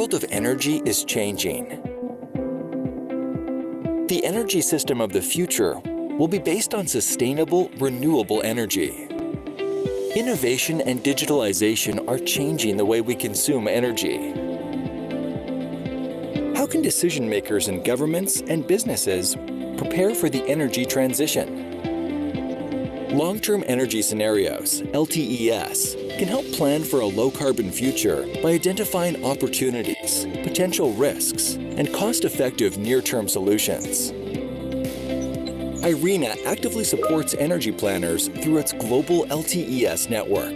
world of energy is changing. The energy system of the future will be based on sustainable, renewable energy. Innovation and digitalization are changing the way we consume energy. How can decision makers in governments and businesses prepare for the energy transition? Long-term energy scenarios, LTES, can help plan for a low-carbon future by identifying opportunities, potential risks, and cost-effective near-term solutions. IRENA actively supports energy planners through its global LTES network.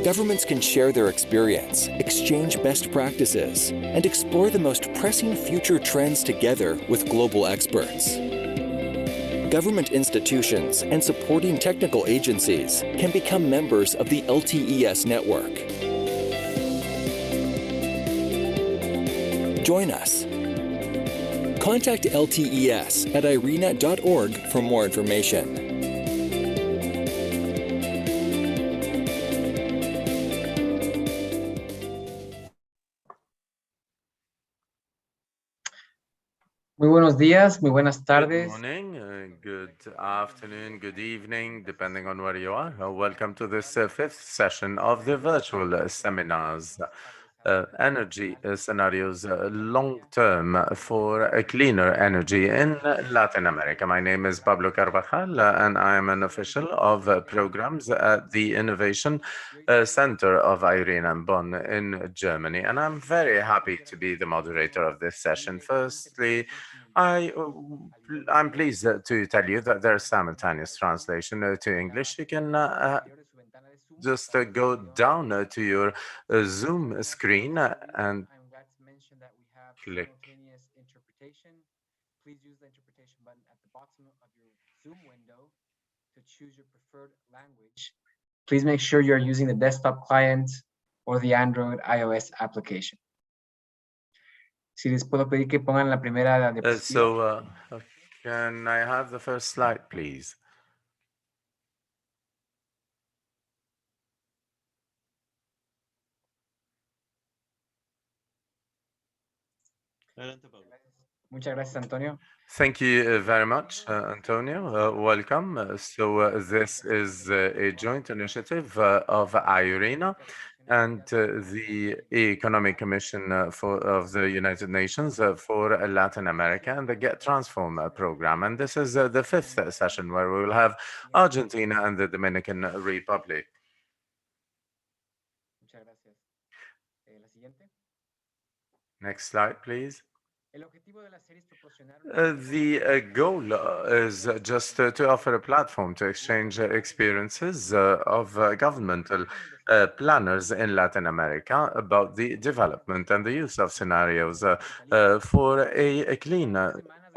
Governments can share their experience, exchange best practices, and explore the most pressing future trends together with global experts. Government institutions and supporting technical agencies can become members of the LTES network. Join us. Contact LTES at irena.org for more information. Muy buenos días, muy buenas tardes. Good morning, good afternoon, good evening, depending on where you are. Welcome to this fifth session of the virtual seminars. Energy scenarios long-term for a cleaner energy in Latin America. My name is Pablo Carvajal, and I am an official of programs at the Innovation Center of IRENA in Bonn in Germany. And I'm very happy to be the moderator of this session. Firstly, I'm pleased to tell you that there's simultaneous translation to English. You can just go down to your Zoom screen and click. Please use the interpretation button at the bottom of your Zoom window to choose your preferred language. Please make sure you're using the desktop client or the Android iOS application. Si les puedo pedir que pongan la primera diapositiva. Can I have the first slide, please? Muchas gracias, Antonio. Thank you very much, Antonio. Welcome. This is a joint initiative of IRENA and the Economic Commission of the United Nations for Latin America and the GET.transform program. And this is the fifth session where we will have Argentina and the Dominican Republic. Muchas gracias. La siguiente. Next slide, please. The goal is just to offer a platform to exchange experiences of governmental planners in Latin America about the development and the use of scenarios for a clean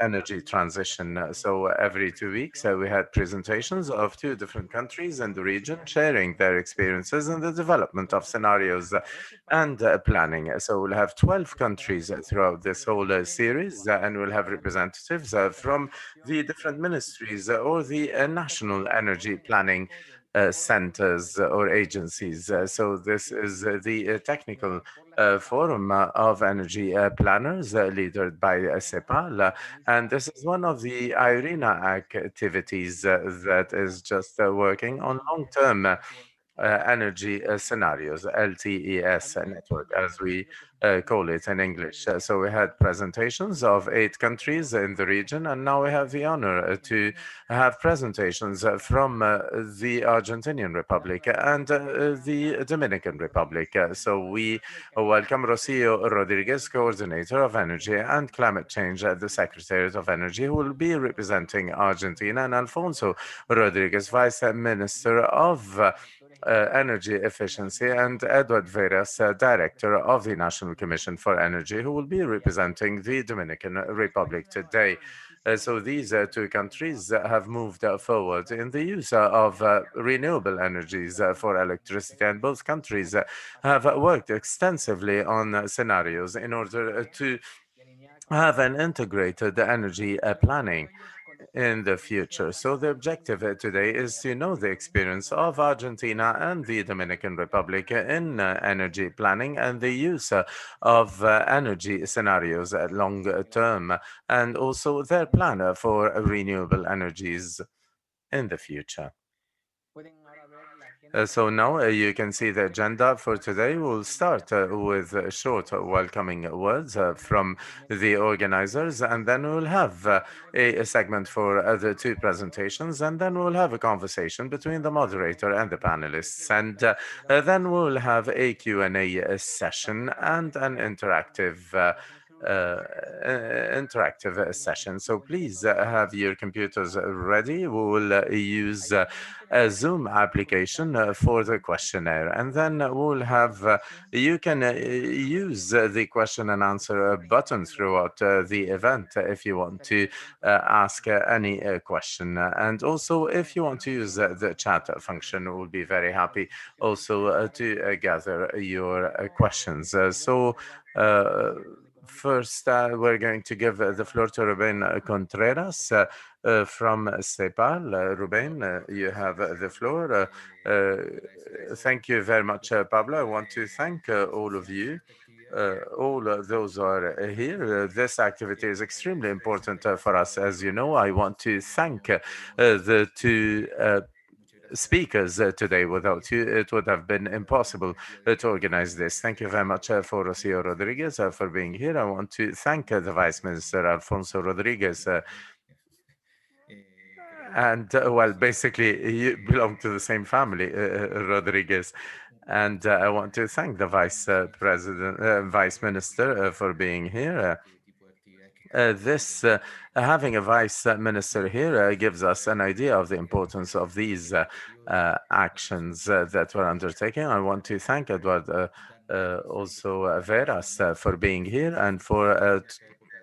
energy transition. So every 2 weeks, we had presentations of 2 different countries in the region sharing their experiences in the development of scenarios and planning. So we'll have 12 countries throughout this whole series, and we'll have representatives from the different ministries or the national energy planning centers or agencies. So this is the technical forum of energy planners led by CEPAL, and this is one of the IRENA activities that is just working on long-term energy scenarios, LTES network, as we call it in English. So we had presentations of 8 countries in the region, and now we have the honor to have presentations from the Argentinian Republic and the Dominican Republic. So we welcome Rocio Rodriguez, Coordinator of Energy and Climate Change at the Secretariat of Energy, who will be representing Argentina, and Alfonso Rodriguez, Vice Minister of Energy Efficiency, and Edward Veras, Director of the National Commission for Energy, who will be representing the Dominican Republic today. So these 2 countries have moved forward in the use of renewable energies for electricity, and both countries have worked extensively on scenarios in order to have an integrated energy planning in the future. So the objective today is to know the experience of Argentina and the Dominican Republic in energy planning and the use of energy scenarios at long term, and also their plan for renewable energies in the future. So now you can see the agenda for today. We'll start with short welcoming words from the organizers, and then we'll have a segment for the two presentations, and then we'll have a conversation between the moderator and the panelists, and then we'll have a Q&A session and an uh, interactive session. So please have your computers ready. We will use a Zoom application for the questionnaire, and then we'll have you can use the question and answer button throughout the event if you want to ask any question, and also if you want to use the chat function, we'll be very happy also to gather your questions. First, we're going to give the floor to Ruben Contreras from CEPAL. Ruben, you have the floor. Thank you very much, Pablo. I want to thank all of you. All those are here. This activity is extremely important for us. As you know, I want to thank the two speakers today. Without you, it would have been impossible to organize this. Thank you very much for Rocio Rodriguez for being here. I want to thank the Vice Minister Alfonso Rodriguez. And well, basically, you belong to the same family, Rodriguez. And I want to thank the Vice Minister for being here. Having a vice minister here gives us an idea of the importance of these actions that we're undertaking. I want to thank Edward also Veras for being here and for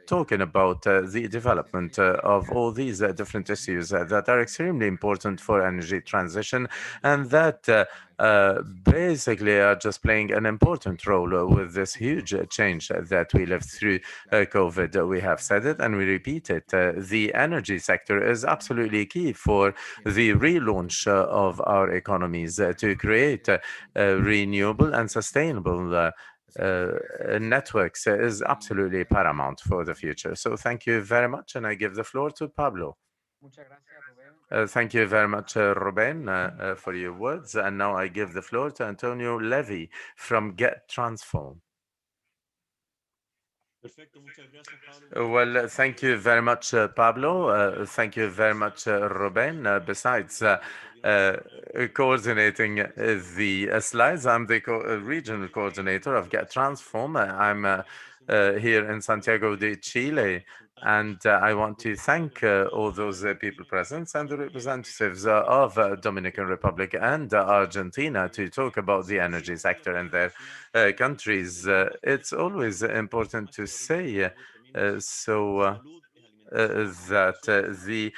talking about the development of all these different issues that are extremely important for energy transition, and that basically are just playing an important role with this huge change that we lived through COVID. We have said it and we repeat it. The energy sector is absolutely key for the relaunch of our economies to create renewable and sustainable networks is absolutely paramount for the future. So thank you very much, and I give the floor to Pablo. Thank you very much, Ruben, for your words. And now I give the floor to Antonio Levy from GET.transform. Well, thank you very much, Pablo. Thank you very much, Ruben. Besides coordinating the slides, I'm the regional coordinator of GET.transform. I'm here in Santiago de Chile. And I want to thank all those people present and the representatives of Dominican Republic and Argentina to talk about the energy sector in their countries. It's always important to say that the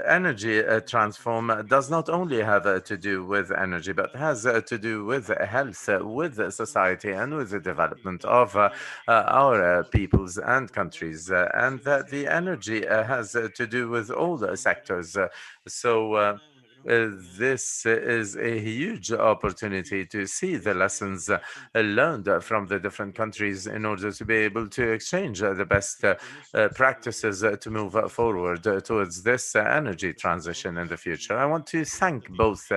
energy transform does not only have to do with energy, but has to do with health, with society, and with the development of our peoples and countries, and that the energy has to do with all the sectors. This is a huge opportunity to see the lessons learned from the different countries in order to be able to exchange the best practices to move forward towards this energy transition in the future. I want to thank both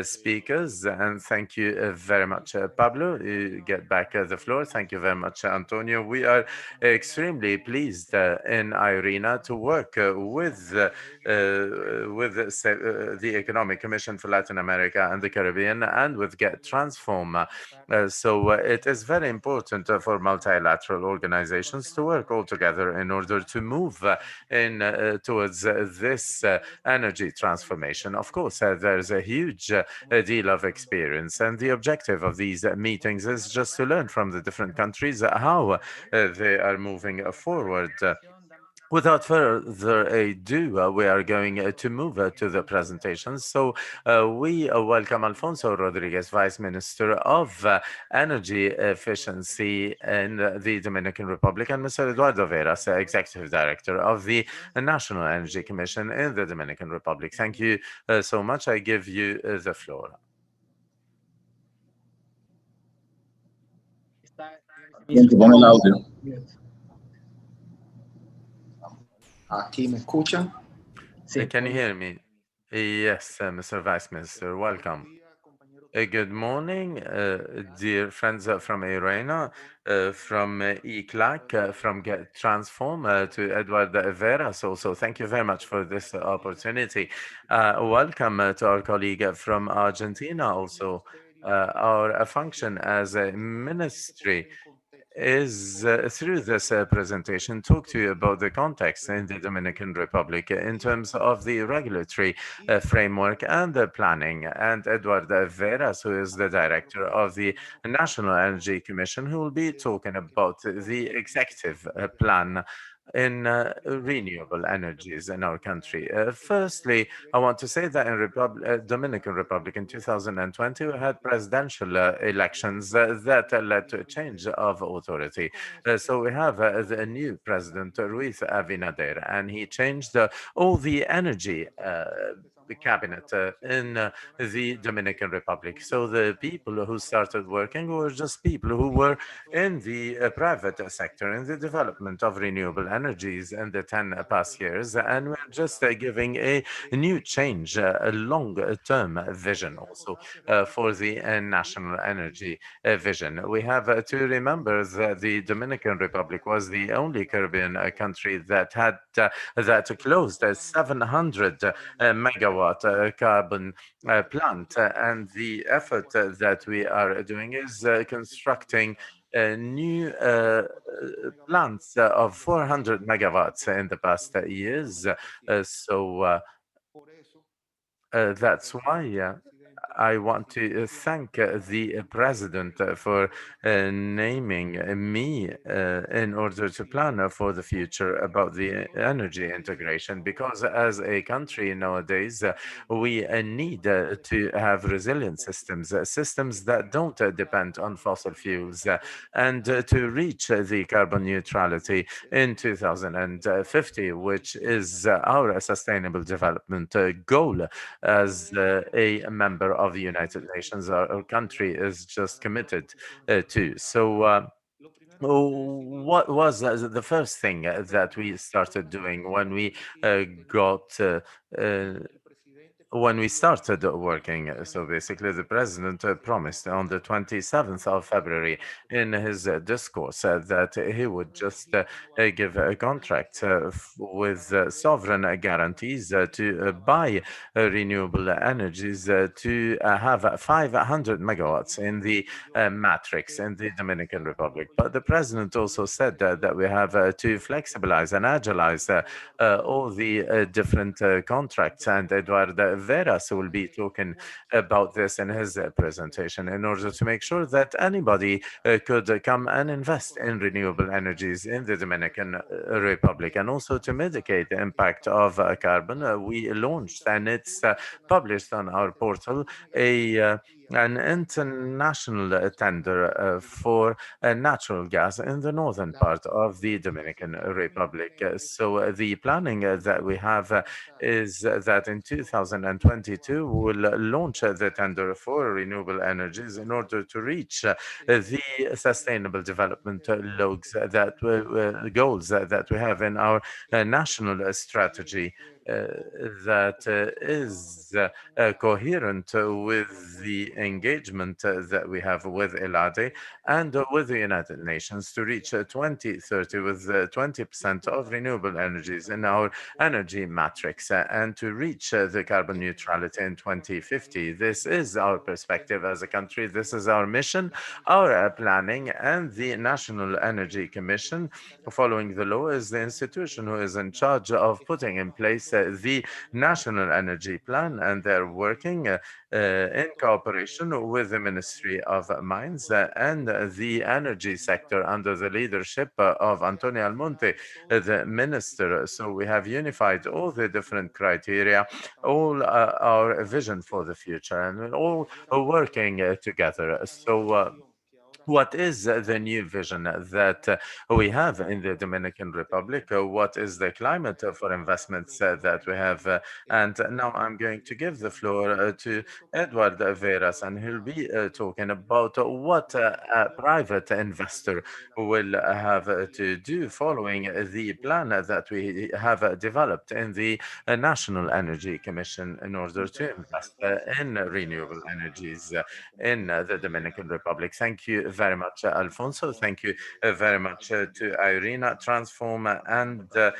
speakers, and thank you very much, Pablo. You get back the floor. Thank you very much, Antonio. We are extremely pleased in IRENA to work with the Economic Commission for Latin America and the Caribbean and with GET.transform. It is very important for multilateral organizations to work all together in order to move towards this energy transformation. Of course, there's a huge deal of experience, and the objective of these meetings is just to learn from the different countries how they are moving forward. Without further ado, we are going to move to the presentation. So we welcome Alfonso Rodriguez, Vice Minister of Energy Efficiency in the Dominican Republic, and Mr. Eduardo Veras, Executive Director of the National Energy Commission in the Dominican Republic. Thank you so much. I give you the floor. Gente, pon el audio. Mute. Aquí me escuchan. Sí, Can you muy bien. hear me? Yes, Mr. Vice Minister, welcome. Good morning, dear friends from Irena, from ECLAC, from GET.transform, to Edward Veras also. Thank you very much for this opportunity. Welcome to our colleague from Argentina also. Our function as a ministry is through this presentation talk to you about the context in the Dominican Republic in terms of the regulatory framework and the planning. And Edward Veras, who is the director of the National Energy Commission, who will be talking about the executive plan in renewable energies in our country. Firstly, I want to say that in Dominican Republic in 2020, we had presidential elections that led to a change of authority. So we have the new president, Ruiz Abinader, and he changed all the energy the cabinet in the Dominican Republic. So the people who started working were just people who were in the private sector, in the development of renewable energies in the 10 past years. And we're just giving a new change, a long-term vision also for the national energy vision. We have to remember that the Dominican Republic was the only Caribbean country that had that closed a 700 megawatt carbon plant. And the effort that we are doing is constructing new plants of 400 megawatts in the past years. That's why I want to thank the president for naming me in order to plan for the future about the energy integration. Because as a country nowadays, we need to have resilient systems, systems that don't depend on fossil fuels, and to reach the carbon neutrality in 2050, which is our sustainable development goal as a member of the United Nations. Our country is just committed to. So, what was the first thing that we started doing got uh, when we started working? So basically, the president promised on the 27th of February in his discourse that he would just give a contract with sovereign guarantees to buy renewable energies to have 500 megawatts in the matrix in the Dominican Republic. But the president also said that we have to flexibilize and agilize all the different contracts. And Eduardo Veras will be talking about this in his presentation in order to make sure that anybody could come and invest in renewable energies in the Dominican Republic, and also to mitigate the impact of carbon. We launched, and it's published on our portal, an international tender for natural gas in the northern part of the Dominican Republic. So the planning that we have is that in 2022 we'll launch the tender for renewable energies in order to reach the sustainable development goals that we have in our national strategy that is coherent with the engagement that we have with ELADE and with the United Nations to reach 2030 with 20% of renewable energies in our energy matrix and to reach the carbon neutrality in 2050. This is our perspective as a country. This is our mission, our planning, and the National Energy Commission, following the law, is the institution who is in charge of putting in place the National Energy Plan, and they're working in cooperation with the Ministry of Mines and the energy sector under the leadership of Antonio Almonte, the minister. So we have unified all the different criteria, all our vision for the future, and we're all working together. So what is the new vision that we have in the Dominican Republic? What is the climate for investments that we have? And now I'm going to give the floor to Edward Veras, and he'll be talking about what a private investor will have to do following the plan that we have developed in the National Energy Commission in order to invest in renewable energies in the Dominican Republic. Thank you very much, Alfonso. Thank you very much to Irina, Transform, and the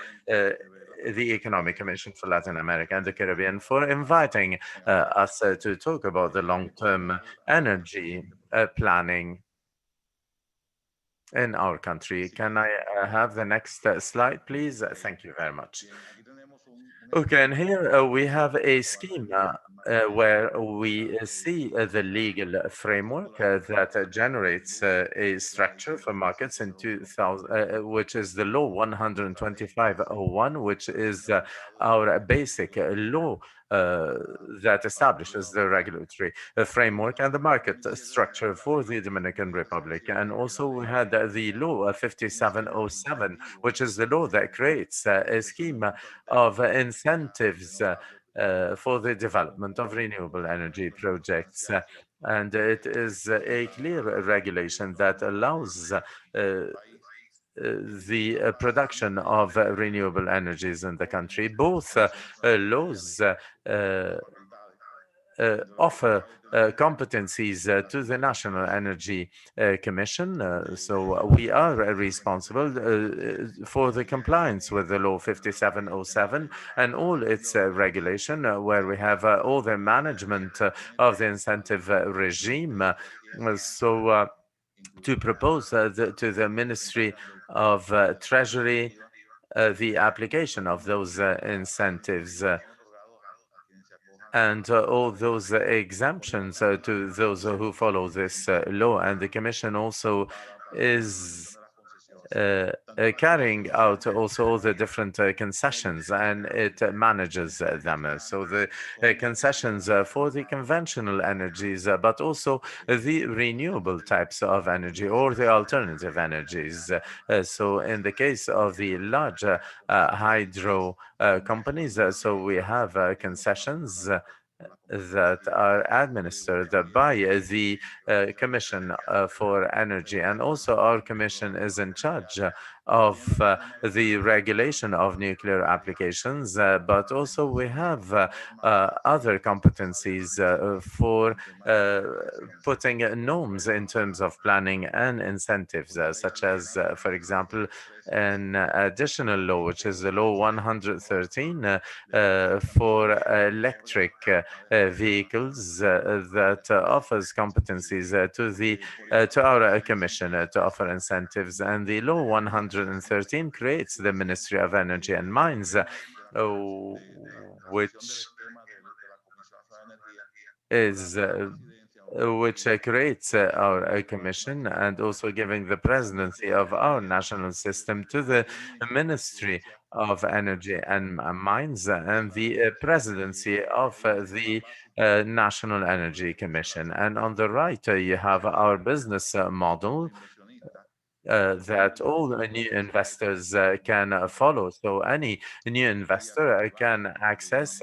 Economic Commission for Latin America and the Caribbean for inviting us to talk about the long-term energy planning in our country. Can I have the next slide, please? Thank you very much. Okay, and here we have a scheme where we see the legal framework that generates a structure for markets in 2000, which is the law 125/01, which is our basic law that establishes the regulatory framework and the market structure for the Dominican Republic. And also we had the law 5707, which is the law that creates a scheme of incentives for the development of renewable energy projects. And it is a clear regulation that allows the production of renewable energies in the country. Both laws offer competencies to the National Energy Commission. So we are responsible for the compliance with the law 5707 and all its regulation, where we have all the management of the incentive regime. So to propose to the Ministry of Treasury the application of those incentives and all those exemptions to those who follow this law. And the Commission also is carrying out also all the different concessions, and it manages them. So the concessions for the conventional energies, but also the renewable types of energy or the alternative energies. So in the case of the large hydro companies, so we have concessions that are administered by the Commission for Energy. And also our Commission is in charge of the regulation of nuclear applications, but also we have other competencies for putting norms in terms of planning and incentives, such as, for example, an additional law, which is the law 113 for electric vehicles that offers competencies to our commission to offer incentives. And the law 113 creates the Ministry of Energy and Mines, which is which creates our commission, and also giving the presidency of our national system to the Ministry of Energy and Mines and the presidency of the National Energy Commission. And on the right, you have our business model that all new investors can follow. So any new investor can access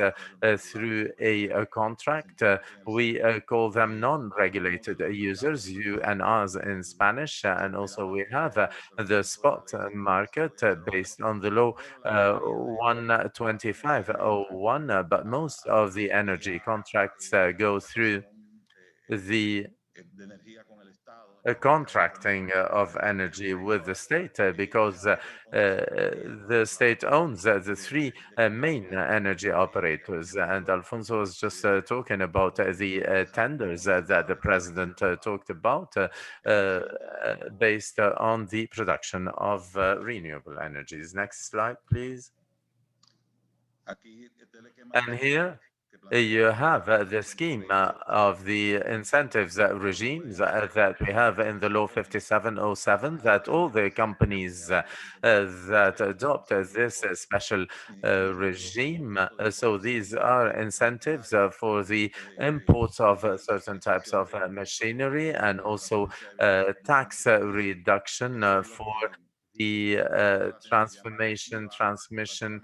through a contract. We call them non-regulated users, you and us in Spanish. And also we have the spot market based on the law 125/01, but most of the energy contracts go through the contracting of energy with the state because the state owns the three main energy operators. And Alfonso was just talking about the tenders that the president talked about based on the production of renewable energies. Next slide, please. And here you have the scheme of the incentives regimes that we have in the law 5707, that all the companies that adopt this special regime, so these are incentives for the imports of certain types of machinery, and also tax reduction for the transmission.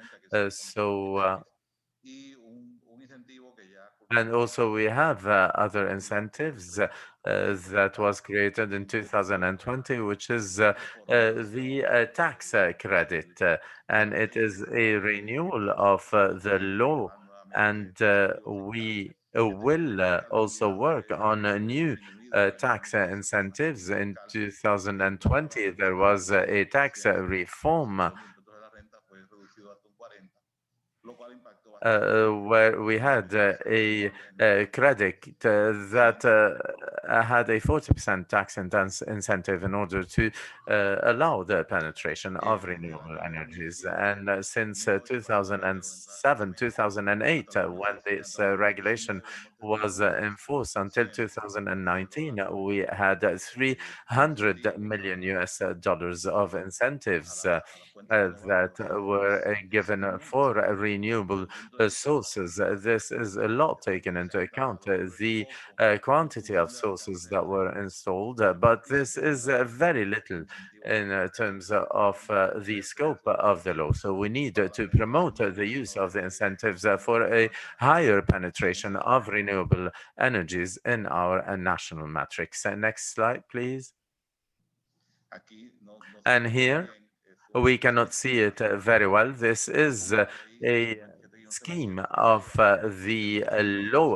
And also we have other incentives that was created in 2020, which is the tax credit, and it is a renewal of the law. And we will also work on new tax incentives. In 2020, there was a tax reform where we had a credit that had a 40% tax incentive in order to allow the penetration of renewable energies. And since 2007, 2008, when this regulation was enforced until 2019, we had 300 million US dollars of incentives that were given for renewable sources. This is a lot taken into account, the quantity of sources that were installed, but this is very little in terms of the scope of the law. So we need to promote the use of the incentives for a higher penetration of renewable energies in our national matrix. Next slide, please. And here we cannot see it very well. This is a scheme of the law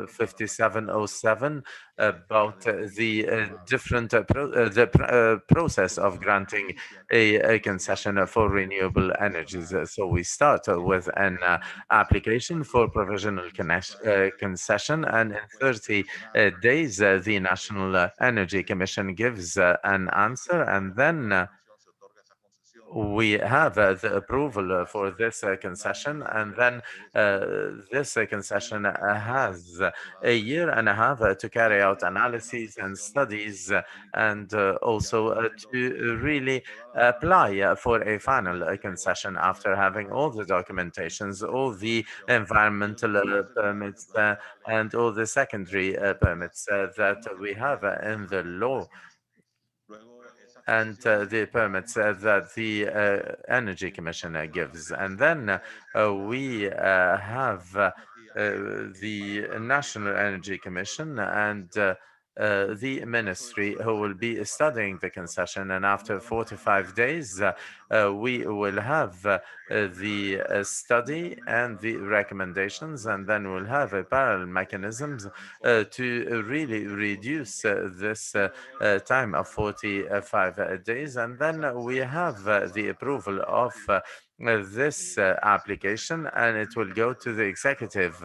5707 about the different process of granting a concession for renewable energies. So we start with an application for provisional concession, and in 30 days, the National Energy Commission gives an answer, and then we have the approval for this concession, and then this concession has a year and a half to carry out analyses and studies, and also to really apply for a final concession after having all the documentations, all the environmental permits, and all the secondary permits that we have in the law, and the permits that the Energy Commission gives. And then we have the National Energy Commission and the ministry who will be studying the concession. And after 45 days, we will have the study and the recommendations, and then we'll have a parallel mechanisms to really reduce this time of 45 days. And then we have the approval of this application, and it will go to the executive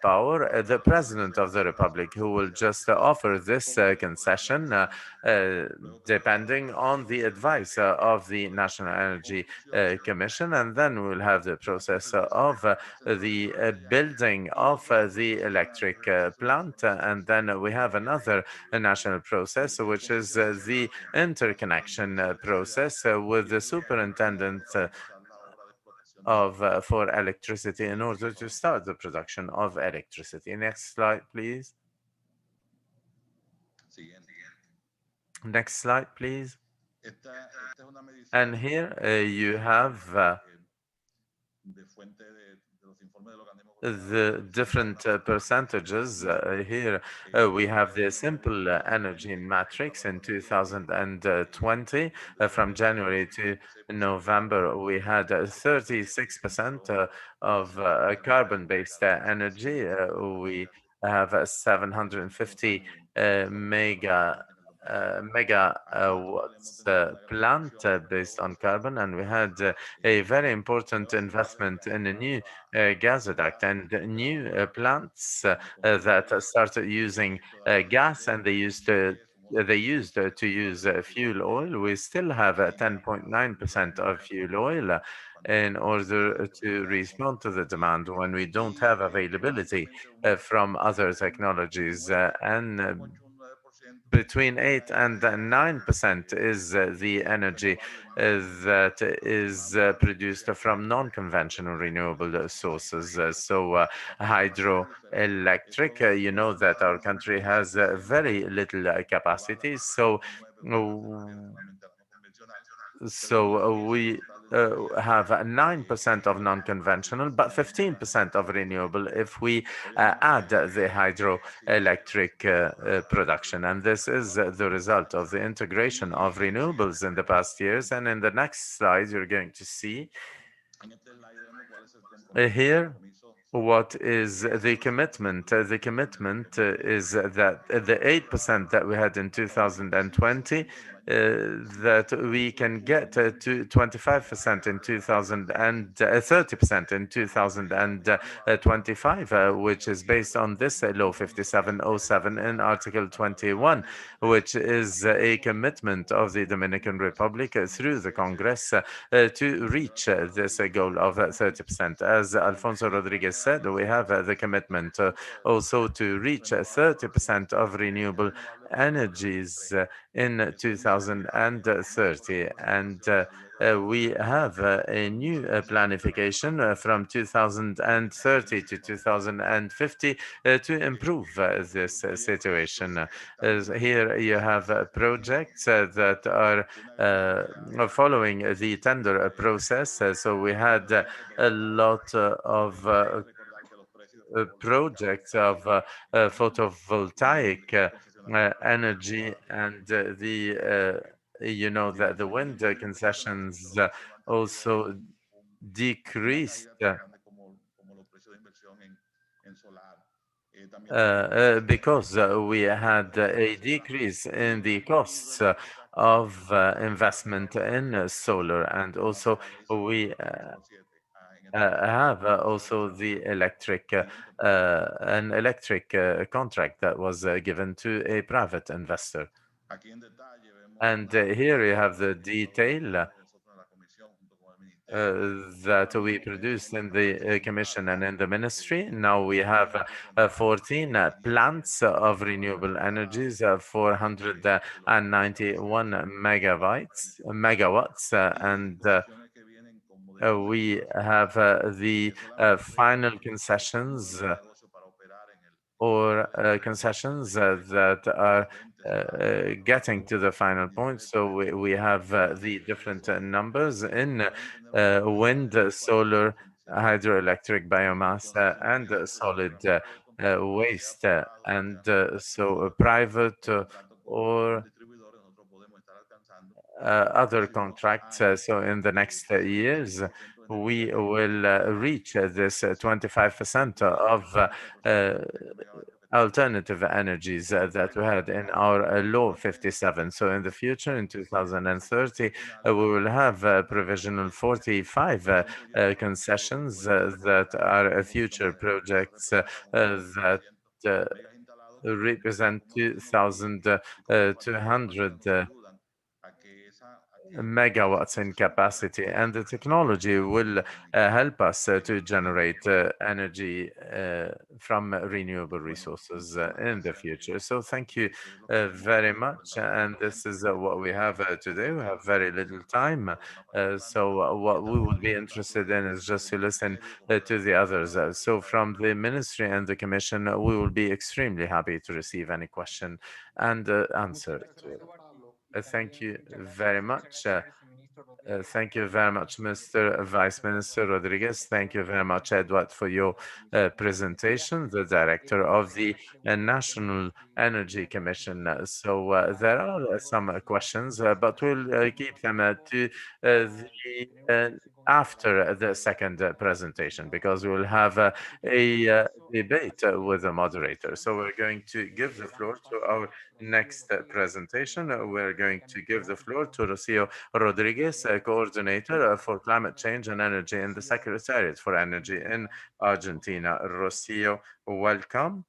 power, the President of the Republic, who will just offer this concession depending on the advice of the National Energy Commission. And then we'll have the process of the building of the electric plant, and then we have another national process, which is the interconnection process with the superintendent of for electricity in order to start the production of electricity. Next slide, please. Next slide, please. And here you have the different percentages. Here we have the simple energy matrix in 2020. From January to November, we had 36% of carbon-based energy. We have 750 megawatts plant based on carbon, and we had a very important investment in a new gasoduct and new plants that started using gas, and they used to use fuel oil. We still have 10.9% of fuel oil, in order to respond to the demand when we don't have availability from other technologies. And between 8 and 9% is the energy that is produced from non-conventional renewable sources. So hydroelectric, you know that our country has very little capacity. So we have 9% of non-conventional, but 15% of renewable if we add the hydroelectric production. And this is the result of the integration of renewables in the past years. And in the next slide, you're going to see here what is the commitment. The commitment is that the 8% that we had in 2020, that we can get to 25% in 2000 and 30% in 2025, which is based on this law 5707 in Article 21, which is a commitment of the Dominican Republic through the Congress to reach this goal of 30%. As Alfonso Rodriguez said, we have the commitment also to reach 30% of renewable energies in 2030. And we have a new planification from 2030 to 2050 to improve this situation. Here you have projects that are following the tender process. So we had a lot of projects of photovoltaic energy, and you know that the wind concessions also decreased because we had a decrease in the costs of investment in solar, and also we have also the electric an electric contract that was given to a private investor. And here you have the detail that we produced in the Commission and in the Ministry. Now we have 14 plants of renewable energies, 491 megawatts, and we have the final concessions or concessions that are getting to the final point. So we have the different numbers in wind, solar, hydroelectric, biomass, and solid waste. And so private or other contracts. So in the next years, we will reach this 25% of alternative energies that we had in our law 57. So in the future, in 2030, we will have provisional 45 concessions that are future projects that represent 2,200 megawatts in capacity, and the technology will help us to generate energy from renewable resources in the future. So thank you very much. And this is what we have today. We have very little time. So what we would be interested in is just to listen to the others. So from the Ministry and the Commission, we will be extremely happy to receive any question and answer to it. Thank you very much. Thank you very much, Mr. Vice Minister Rodriguez. Thank you very much, Edward, for your presentation, the director of the National Energy Commission. So there are some questions, but we'll keep them to after the second presentation, because we will have a debate with the moderator. So we're going to give the floor to our next presentation. We're going to give the floor to Rocio Rodriguez, coordinator for climate change and energy in the Secretariat for Energy in Argentina. Rocio, welcome.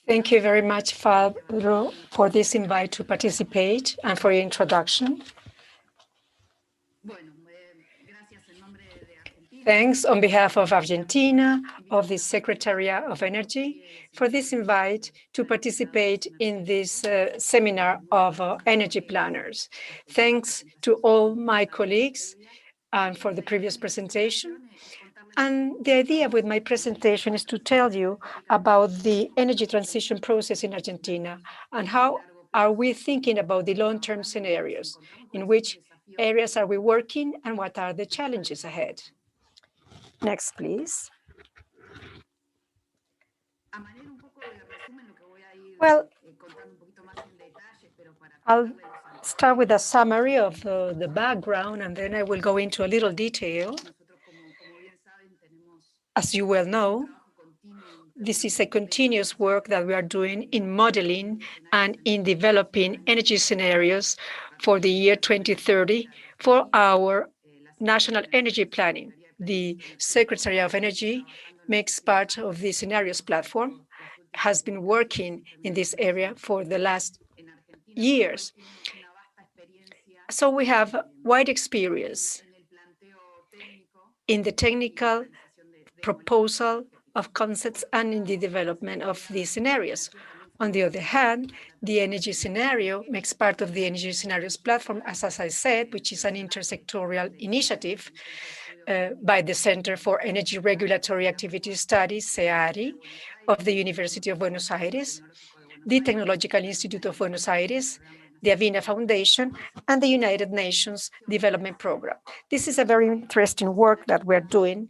Thank you very much, Pablo, for this invite to participate and for your introduction. Thanks on behalf of Argentina, of the Secretariat of Energy, for this invite to participate in this seminar of energy planners. Thanks to all my colleagues and for the previous presentation. And the idea with my presentation is to tell you about the energy transition process in Argentina and how are we thinking about the long-term scenarios, in which areas are we working and what are the challenges ahead. Next, please. Well, I'll start with a summary of the background, and then I will go into a little detail. As you well know, this is a continuous work that we are doing in modeling and in developing energy scenarios for the year 2030 for our national energy planning. The Secretary of Energy makes part of the scenarios platform, has been working in this area for the last years. So we have wide experience in the technical proposal of concepts and in the development of these scenarios. On the other hand, the energy scenario makes part of the energy scenarios platform, as I said, which is an intersectorial initiative by the Center for Energy Regulatory Activity Studies, CEARI, of the University of Buenos Aires, the Technological Institute of Buenos Aires, the Avina Foundation, and the United Nations Development Program. This is a very interesting work that we're doing.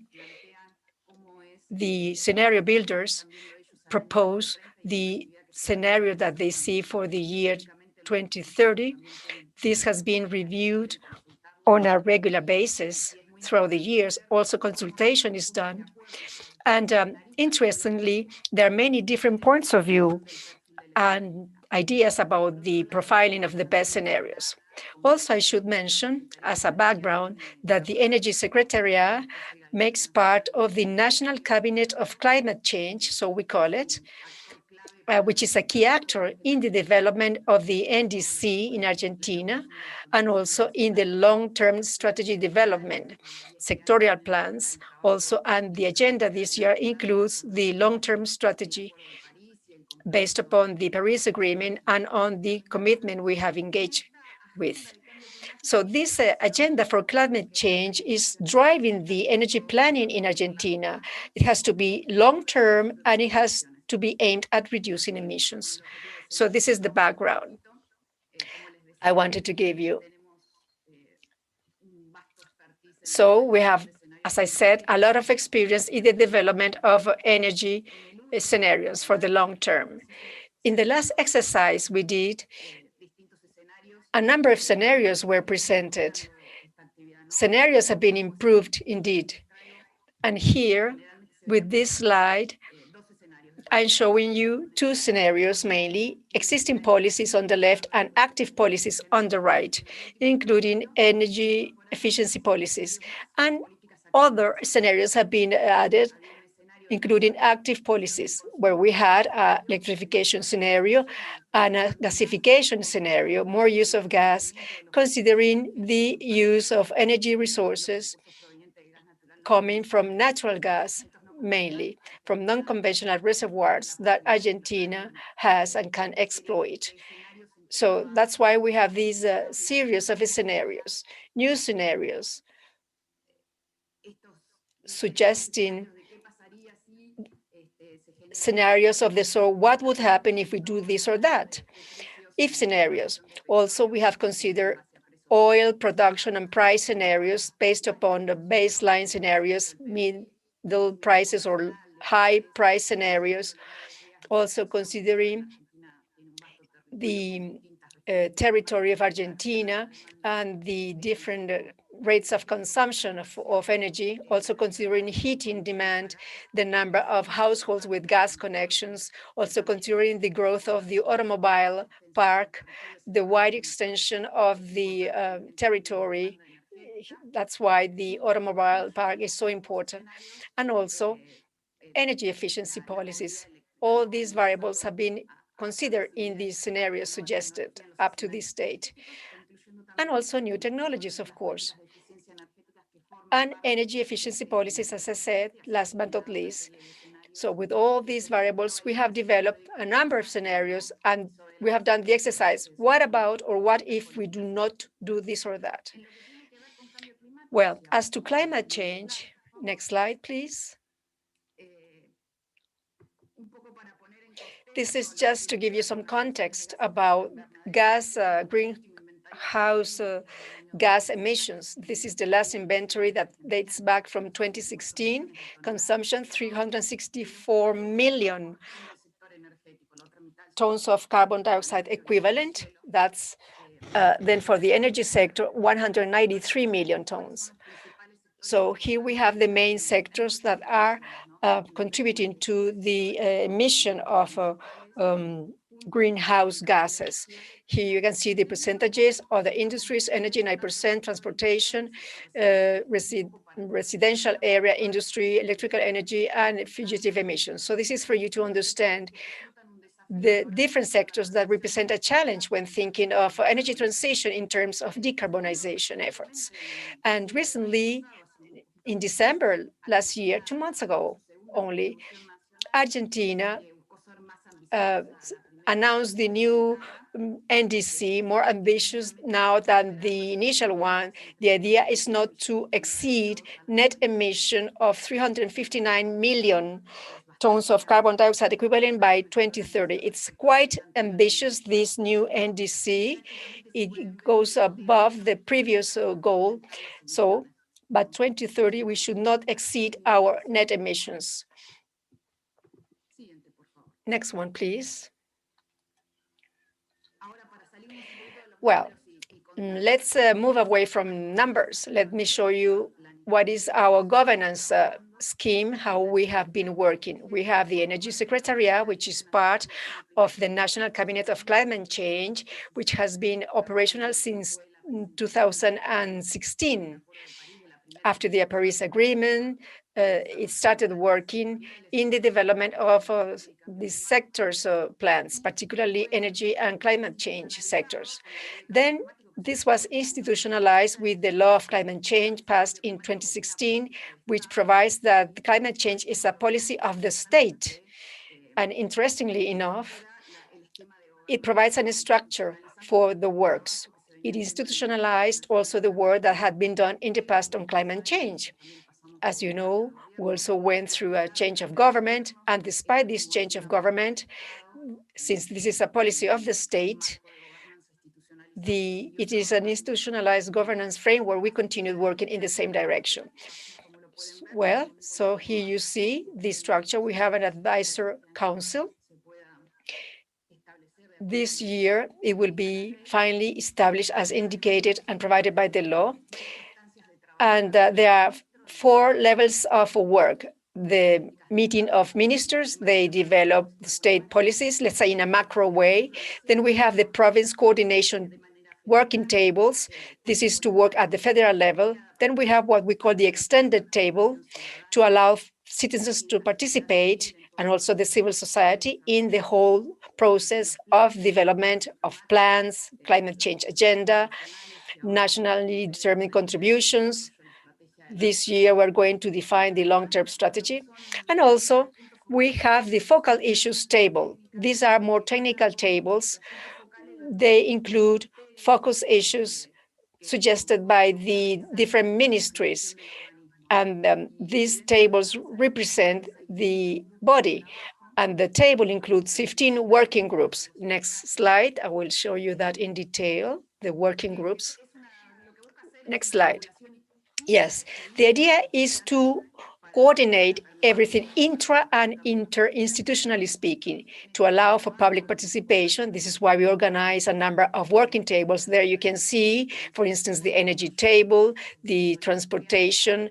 The scenario builders propose the scenario that they see for the year 2030. This has been reviewed on a regular basis throughout the years. Also, consultation is done. And interestingly, there are many different points of view and ideas about the profiling of the best scenarios. Also, I should mention, as a background, that the Energy Secretariat makes part of the National Cabinet of Climate Change, so we call it, which is a key actor in the development of the NDC in Argentina and also in the long-term strategy development, sectorial plans also, and the agenda this year includes the long-term strategy based upon the Paris Agreement and on the commitment we have engaged with. So this agenda for climate change is driving the energy planning in Argentina. It has to be long-term and it has to be aimed at reducing emissions. So this is the background I wanted to give you. So we have, as I said, a lot of experience in the development of energy scenarios for the long term. In the last exercise we did, a number of scenarios were presented. Scenarios have been improved indeed. And here, with this slide, I'm showing you two scenarios mainly, existing policies on the left and active policies on the right, including energy efficiency policies. And other scenarios have been added, including active policies, where we had an electrification scenario and a gasification scenario, more use of gas, considering the use of energy resources coming from natural gas, mainly from non-conventional reservoirs that Argentina has and can exploit. So that's why we have these series of scenarios, new scenarios, suggesting scenarios of the sort, what would happen if we do this or that? If scenarios. Also, we have considered oil production and price scenarios based upon the baseline scenarios, middle prices or high price scenarios. Also considering the territory of Argentina and the different rates of consumption of energy, also considering heating demand, the number of households with gas connections, also considering the growth of the automobile park, the wide extension of the territory. That's why the automobile park is so important. And also energy efficiency policies. All these variables have been considered in these scenarios suggested up to this date. And also new technologies, of course. and energy efficiency policies, as I said, last but not least. So with all these variables, we have developed a number of scenarios, and we have done the exercise. What about, or what if we do not do this or that? Well, as to climate change, next slide, please. This is just to give you some context about greenhouse gas emissions. This is the last inventory that dates back from 2016. Consumption, 364 million tons of carbon dioxide equivalent. That's then for the energy sector, 193 million tons. So here we have the main sectors that are contributing to the emission of greenhouse gases. Here you can see the percentages of the industries: energy 9%, transportation, residential area, industry, electrical energy, and fugitive emissions. So this is for you to understand the different sectors that represent a challenge when thinking of energy transition in terms of decarbonization efforts. And recently, in December last year, 2 months ago only, Argentina announced the new NDC, more ambitious now than the initial one. The idea is not to exceed net emission of 359 million tons of carbon dioxide equivalent by 2030. It's quite ambitious, this new NDC. It goes above the previous goal. So by 2030, we should not exceed our net emissions. Next one, please. Well, let's move away from numbers. Let me show you what is our governance scheme, how we have been working. We have the Energy Secretariat, which is part of the National Cabinet of Climate Change, which has been operational since 2016. After the Paris Agreement, it started working in the development of the sectors plans, particularly energy and climate change sectors. Then this was institutionalized with the Law of Climate Change passed in 2016, which provides that climate change is a policy of the state. And interestingly enough, it provides a structure for the works. It institutionalized also the work that had been done in the past on climate change. As you know, we also went through a change of government, and despite this change of government, since this is a policy of the state, it is an institutionalized governance framework. We continued working in the same direction. Well, so here you see the structure. We have an advisor council. This year, it will be finally established as indicated and provided by the law. And there are 4 levels of work. The meeting of ministers, they develop state policies, let's say in a macro way. Then we have the province coordination working tables. This is to work at the federal level. Then we have what we call the extended table to allow citizens to participate, and also the civil society, in the whole process of development of plans, climate change agenda, nationally determined contributions. This year, we're going to define the long-term strategy. And also, we have the focal issues table. These are more technical tables. They include focus issues suggested by the different ministries. And these tables represent the body. And the table includes 15 working groups. Next slide, I will show you that in detail, the working groups. Next slide. Yes, the idea is to coordinate everything intra and inter-institutionally speaking to allow for public participation. This is why we organize a number of working tables. There you can see, for instance, the energy table, the transportation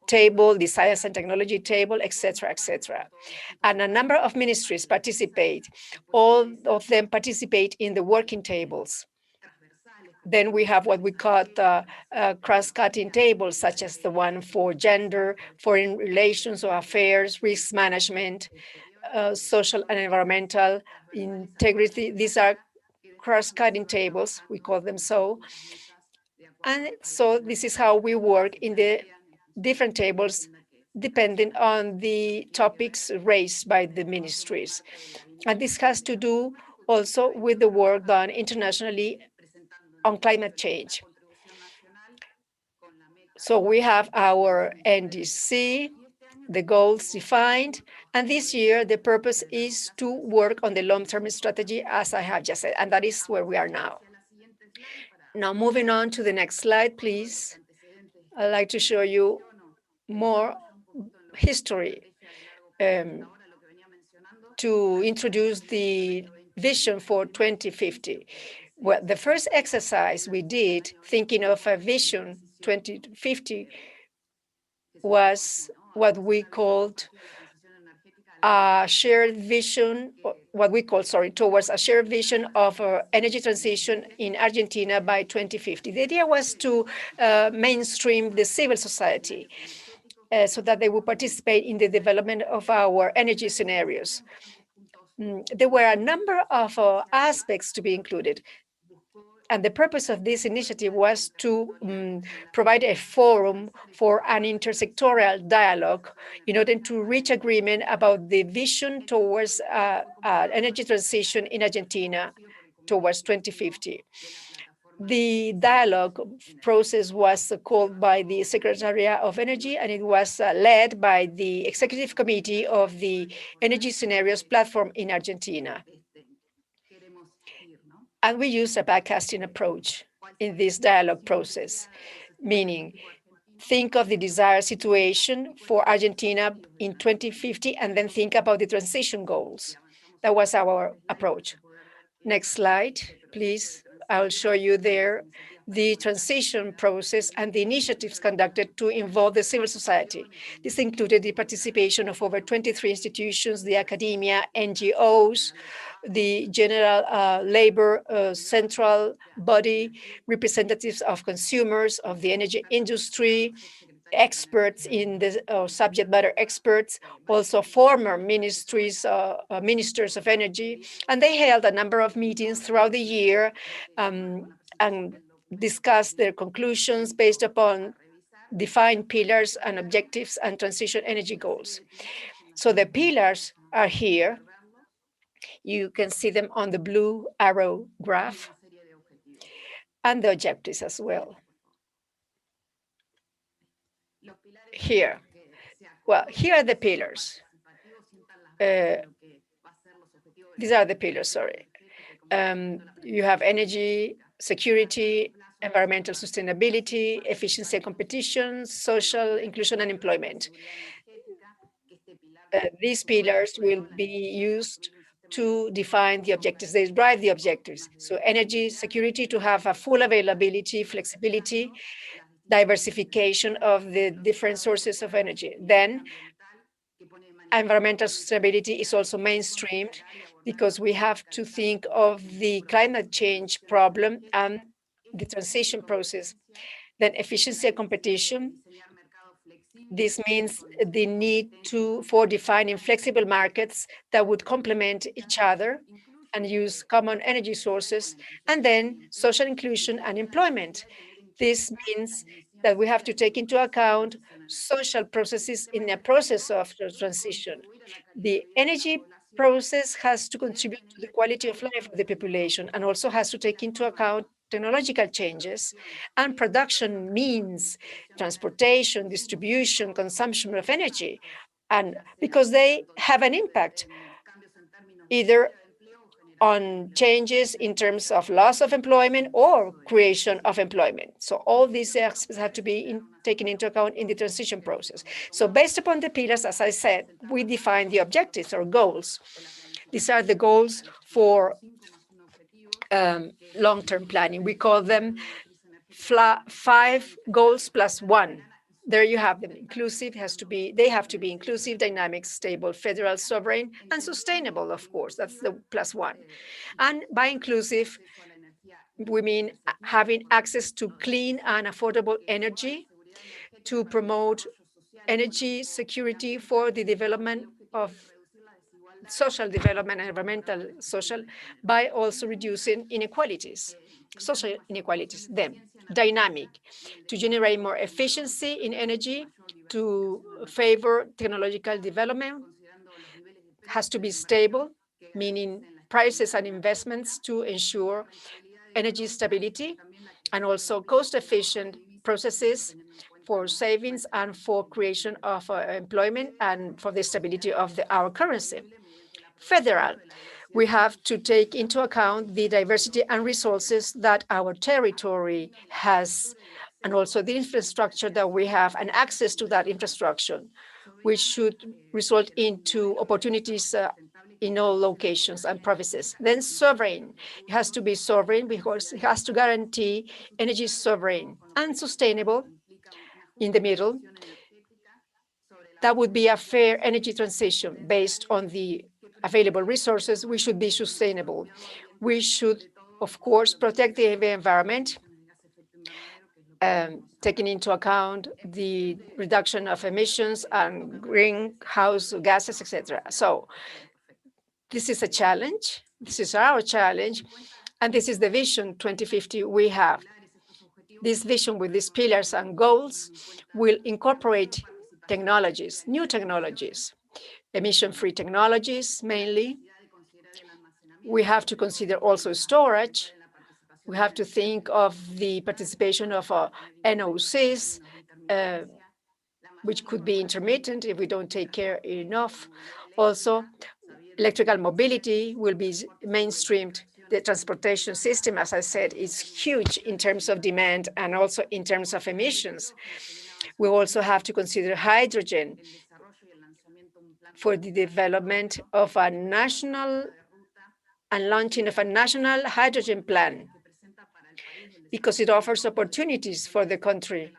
table, the science and technology table, etc., etc. And a number of ministries participate. All of them participate in the working tables. Then we have what we call cross-cutting tables, such as the one for gender, foreign relations or affairs, risk management, social and environmental integrity. These are cross-cutting tables, we call them so. And so this is how we work in the different tables, depending on the topics raised by the ministries. And this has to do also with the work done internationally on climate change. So we have our NDC, the goals defined, and this year the purpose is to work on the long-term strategy, as I have just said, and that is where we are now. Now, moving on to the next slide, please. I'd like to show you more history to introduce the vision for 2050. Well, the first exercise we did, thinking of a vision 2050, was what we called a shared vision, towards a shared vision of energy transition in Argentina by 2050. The idea was to mainstream the civil society so that they would participate in the development of our energy scenarios. There were a number of aspects to be included. And the purpose of this initiative was to provide a forum for an intersectoral dialogue in order to reach agreement about the vision towards energy transition in Argentina towards 2050. The dialogue process was called by the Secretariat of Energy, and it was led by the Executive Committee of the Energy Scenarios Platform in Argentina. And we used a backcasting approach in this dialogue process, meaning think of the desired situation for Argentina in 2050 and then think about the transition goals. That was our approach. Next slide, please. I'll show you there the transition process and the initiatives conducted to involve the civil society. This included the participation of over 23 institutions, the academia, NGOs, the General Labor Central Body, representatives of consumers, of the energy industry, experts in the subject matter experts, also former ministers of energy, and they held a number of meetings throughout the year and discussed their conclusions based upon defined pillars and objectives and transition energy goals. So the pillars are here. You can see them on the blue arrow graph, and the objectives as well. Here. Well, here are the pillars. These are the pillars, sorry. You have energy, security, environmental sustainability, efficiency and competition, social inclusion and employment. These pillars will be used to define the objectives. They drive the objectives. So energy, security, to have a full availability, flexibility, diversification of the different sources of energy. Then environmental sustainability is also mainstreamed because we have to think of the climate change problem and the transition process. Then efficiency and competition. This means the need for defining flexible markets that would complement each other and use common energy sources. And then social inclusion and employment. This means that we have to take into account social processes in a process of transition. The energy process has to contribute to the quality of life of the population and also has to take into account technological changes and production means, transportation, distribution, consumption of energy, and because they have an impact either on changes in terms of loss of employment or creation of employment. So all these aspects have to be taken into account in the transition process. So based upon the pillars, as I said, we define the objectives or goals. These are the goals for long-term planning. We call them 5 goals plus 1. There you have them. Inclusive they have to be inclusive, dynamic, stable, federal, sovereign, and sustainable, of course. That's the plus 1. And by inclusive, we mean having access to clean and affordable energy, to promote energy security for the development of social development and environmental social, by also reducing inequalities. social inequalities. Then, dynamic, to generate more efficiency in energy, to favor technological development, has to be stable, meaning prices and investments to ensure energy stability, and also cost-efficient processes for savings and for creation of employment and for the stability of our currency. Federal, we have to take into account the diversity and resources that our territory has, and also the infrastructure that we have and access to that infrastructure, which should result into opportunities in all locations and provinces. Then sovereign, it has to be sovereign because it has to guarantee energy sovereign and sustainable in the middle. That would be a fair energy transition based on the available resources. We should be sustainable. We should, of course, protect the environment, taking into account the reduction of emissions and greenhouse gases, etc. So this is a challenge. This is our challenge. And this is the Vision 2050 we have. This vision with these pillars and goals will incorporate technologies, new technologies, emission-free technologies mainly. We have to consider also storage. We have to think of the participation of NOCs, which could be intermittent if we don't take care enough. Also, electrical mobility will be mainstreamed. The transportation system, as I said, is huge in terms of demand and also in terms of emissions. We also have to consider hydrogen for the development of a national and launching of a national hydrogen plan, because it offers opportunities for the country.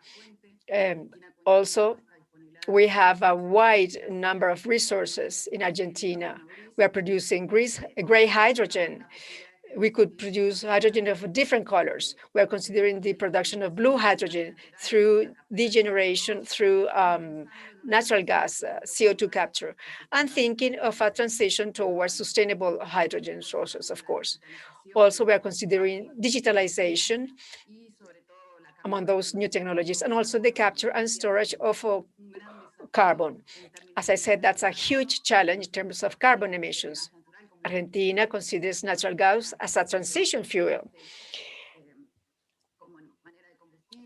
Also, we have a wide number of resources in Argentina. We are producing gray hydrogen. We could produce hydrogen of different colors. We are considering the production of blue hydrogen through degeneration, through natural gas, CO2 capture, and thinking of a transition towards sustainable hydrogen sources, of course. Also, we are considering digitalization among those new technologies, and also the capture and storage of carbon. As I said, that's a huge challenge in terms of carbon emissions. Argentina considers natural gas as a transition fuel.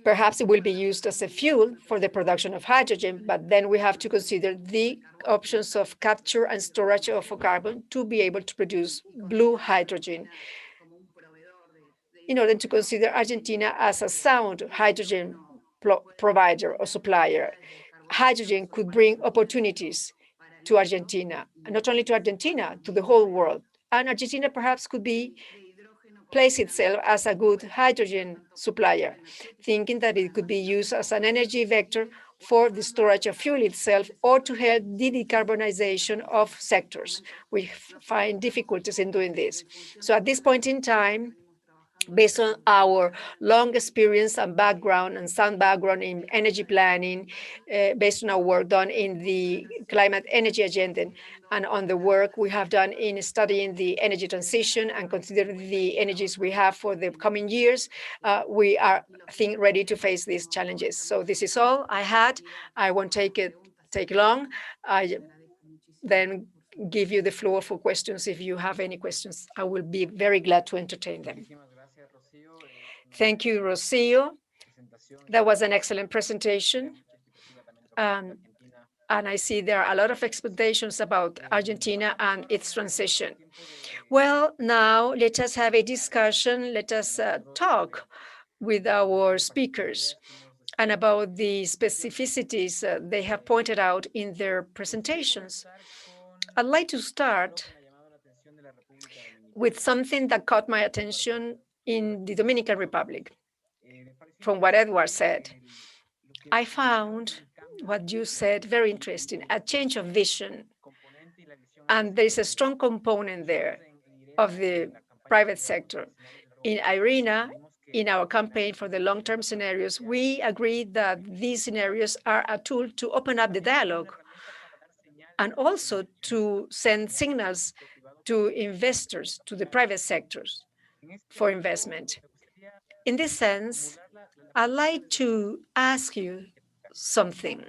Perhaps it will be used as a fuel for the production of hydrogen, but then we have to consider the options of capture and storage of carbon to be able to produce blue hydrogen, in order to consider Argentina as a sound hydrogen provider or supplier. Hydrogen could bring opportunities to Argentina, and not only to Argentina, to the whole world. And Argentina perhaps could place itself as a good hydrogen supplier, thinking that it could be used as an energy vector for the storage of fuel itself, or to help the decarbonization of sectors. We find difficulties in doing this. So at this point in time, based on our long experience and background and sound background in energy planning, based on our work done in the climate energy agenda, and on the work we have done in studying the energy transition and considering the energies we have for the coming years, we are, I think, ready to face these challenges. So this is all I had. I won't take long. I then give you the floor for questions. If you have any questions, I will be very glad to entertain them. Thank you, Rocio. That was an excellent presentation. And I see there are a lot of expectations about Argentina and its transition. Well, now let us have a discussion. Let us talk with our speakers and about the specificities they have pointed out in their presentations. I'd like to start with something that caught my attention in the Dominican Republic. From what Edward said, I found what you said very interesting, a change of vision. And there is a strong component there of the private sector. In IRENA, in our campaign for the long-term scenarios, we agreed that these scenarios are a tool to open up the dialogue and also to send signals to investors, to the private sectors for investment. In this sense, I'd like to ask you something.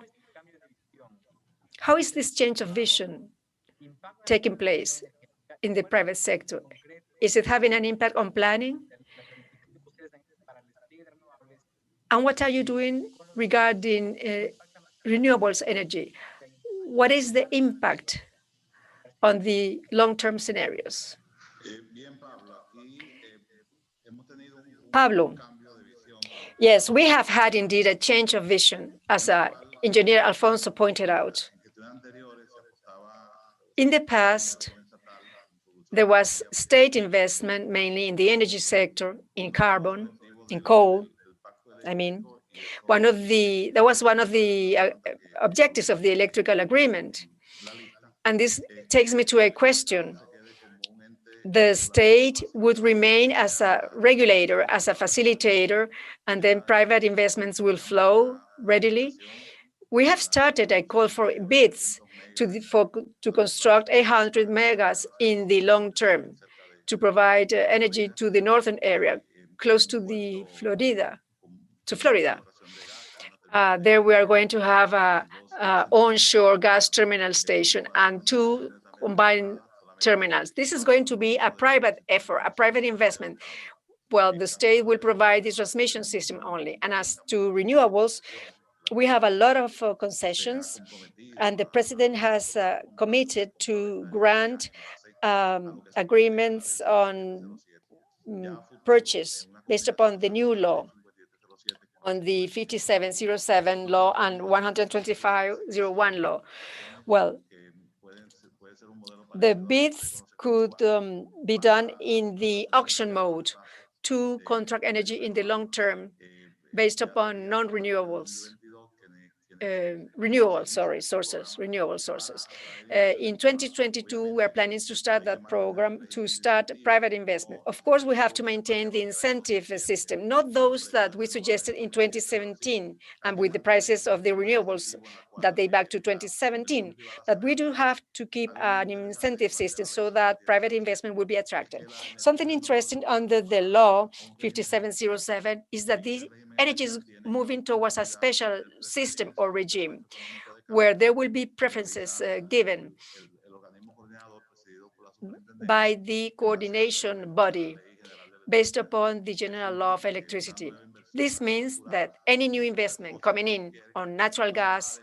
How is this change of vision taking place in the private sector? Is it having an impact on planning? And what are you doing regarding renewables energy? What is the impact on the long-term scenarios? Pablo, yes, we have had indeed a change of vision, as Engineer Alfonso pointed out. In the past, there was state investment mainly in the energy sector, in carbon, in coal. I mean, that was one of the objectives of the electrical agreement. And this takes me to a question. The state would remain as a regulator, as a facilitator, and then private investments will flow readily. We have started a call for bids to construct 800 megas in the long term to provide energy to the northern area, close to Florida. There we are going to have a onshore gas terminal station and 2 combined terminals. This is going to be a private effort, a private investment. Well, the state will provide the transmission system only. And as to renewables, we have a lot of concessions, and the president has committed to grant agreements on purchase based upon the new law, on the 5707 law and 12501 law. Well, the bids could be done in the auction mode to contract energy in the long term based upon non-renewables. Renewable sources. In 2022, we are planning to start that program to start private investment. Of course, we have to maintain the incentive system, not those that we suggested in 2017 and with the prices of the renewables that date back to 2017. But we do have to keep an incentive system so that private investment will be attracted. Something interesting under the law 5707 is that the energy is moving towards a special system or regime where there will be preferences given by the coordination body based upon the general law of electricity. This means that any new investment coming in on natural gas,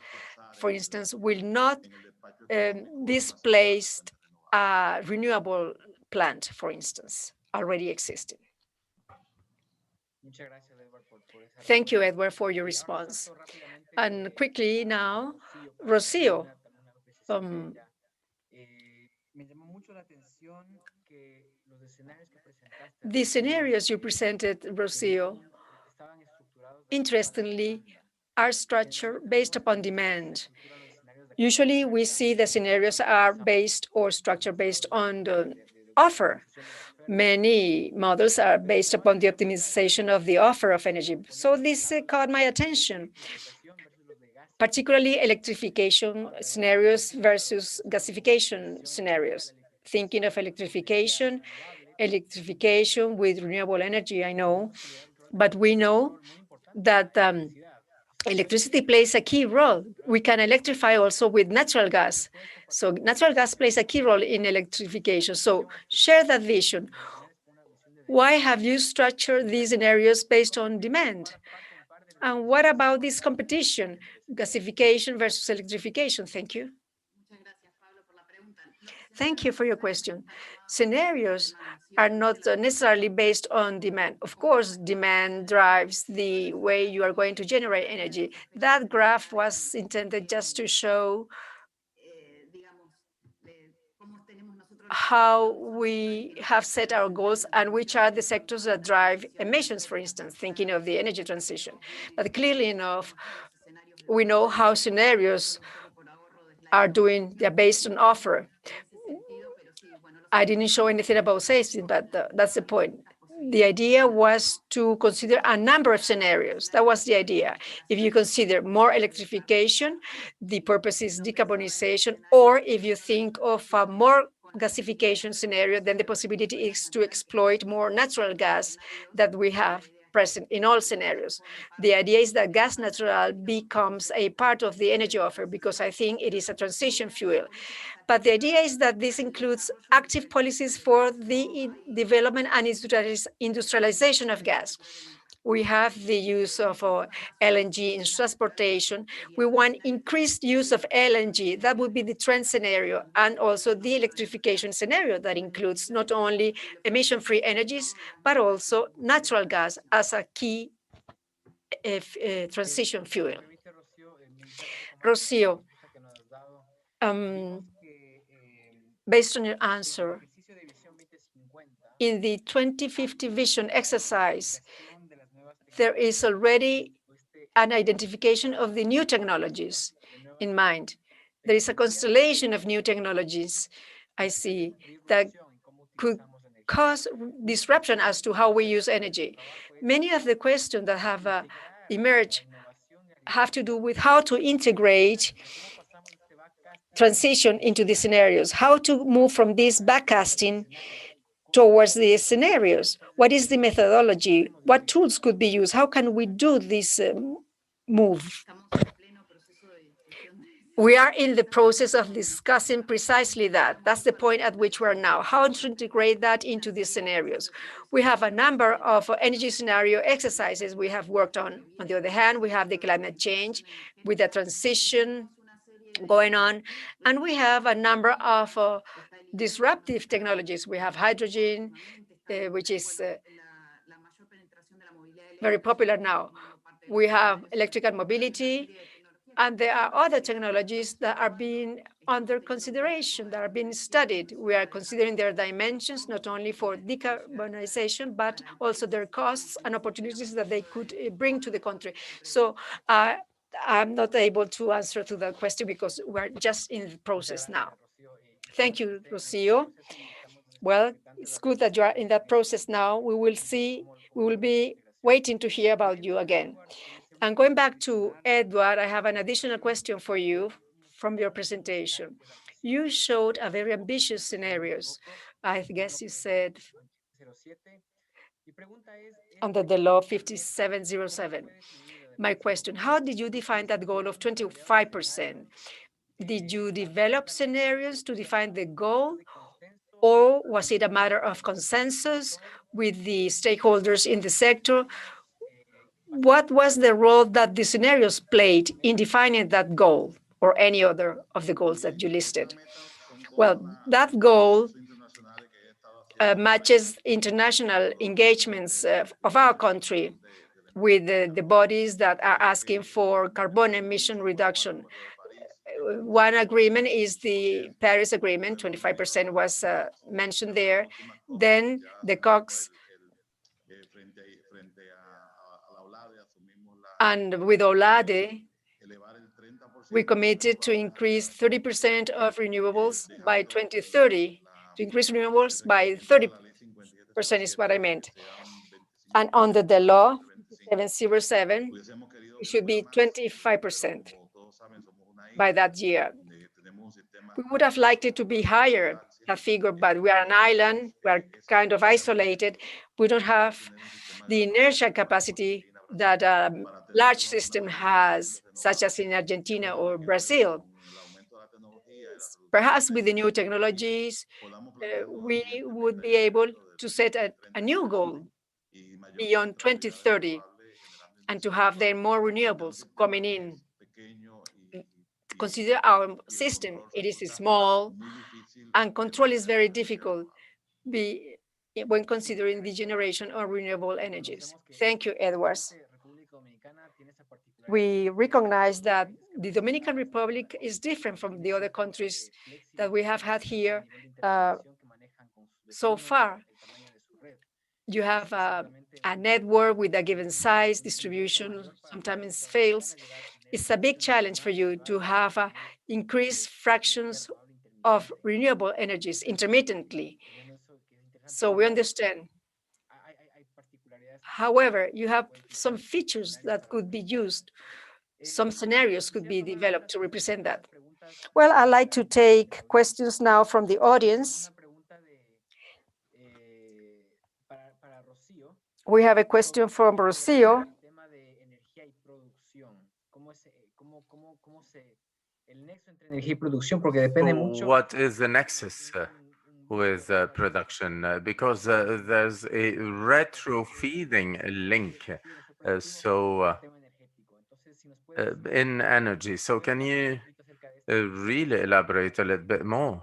for instance, will not displace a renewable plant, for instance, already existing. Thank you, Edward, for your response. And quickly now, Rocio. The scenarios you presented, Rocio, interestingly, are structured based upon demand. Usually, we see the scenarios are based or structured based on the offer. Many models are based upon the optimization of the offer of energy. So this caught my attention, particularly electrification scenarios versus gasification scenarios. Thinking of electrification with renewable energy, I know, but we know that electricity plays a key role. We can electrify also with natural gas. So natural gas plays a key role in electrification. So share that vision. Why have you structured these scenarios based on demand? And what about this competition, gasification versus electrification? Thank you. Thank you for your question. Scenarios are not necessarily based on demand. Of course, demand drives the way you are going to generate energy. That graph was intended just to show how we have set our goals and which are the sectors that drive emissions, for instance, thinking of the energy transition. But clearly enough, we know how scenarios are doing, they're based on offer. I didn't show anything about safety, but that's the point. The idea was to consider a number of scenarios. That was the idea. If you consider more electrification, the purpose is decarbonization, or if you think of a more gasification scenario, then the possibility is to exploit more natural gas that we have present in all scenarios. The idea is that gas natural becomes a part of the energy offer because I think it is a transition fuel. But the idea is that this includes active policies for the development and industrialization of gas. We have the use of LNG in transportation. We want increased use of LNG. That would be the trend scenario, and also the electrification scenario that includes not only emission-free energies, but also natural gas as a key transition fuel. Rocío, based on your answer, in the 2050 vision exercise, there is already an identification of the new technologies in mind. There is a constellation of new technologies, I see, that could cause disruption as to how we use energy. Many of the questions that have emerged have to do with how to integrate transition into the scenarios, how to move from this backcasting towards the scenarios. What is the methodology? What tools could be used? How can we do this move? We are in the process of discussing precisely that. That's the point at which we're now, how to integrate that into these scenarios. We have a number of energy scenario exercises we have worked on. On the other hand, we have the climate change with the transition going on, and we have a number of disruptive technologies. We have hydrogen, which is very popular now. We have electrical mobility, and there are other technologies that are being under consideration, that are being studied. We are considering their dimensions, not only for decarbonization, but also their costs and opportunities that they could bring to the country. So I'm not able to answer to that question because we're just in the process now. Thank you, Rocío. Well, it's good that you are in that process now. We will be waiting to hear about you again. And going back to Edward, I have an additional question for you from your presentation. You showed a very ambitious scenarios. I guess you said under the law 5707. My question, how did you define that goal of 25%? Did you develop scenarios to define the goal, or was it a matter of consensus with the stakeholders in the sector? What was the role that the scenarios played in defining that goal or any other of the goals that you listed? Well, that goal matches international engagements of our country with the bodies that are asking for carbon emission reduction. One agreement is the Paris Agreement, 25% was mentioned there. Then the COX, and with OLADE, we committed to increase 30% of renewables by 2030, to increase renewables by 30% is what I meant. And under the law 707, it should be 25% by that year. We would have liked it to be higher, that figure, but we are an island, we are kind of isolated. We don't have the inertia capacity that a large system has, such as in Argentina or Brazil. Perhaps with the new technologies, we would be able to set a new goal beyond 2030 and to have then more renewables coming in. Consider our system, it is small and control is very difficult when considering the generation of renewable energies. Thank you, Edwards. We recognize that the Dominican Republic is different from the other countries that we have had here so far. You have a network with a given size, distribution sometimes fails. It's a big challenge for you to have increased fractions of renewable energies intermittently. So we understand. However, you have some features that could be used. Some scenarios could be developed to represent that. Well, I'd like to take questions now from the audience. We have a question from Rocio. Tema de energía y producción. ¿Cómo se el nexo entre energía y producción? Porque depende mucho. What is the nexus with production? Because there's a retro-feeding link. In energy. So can you really elaborate a little bit more?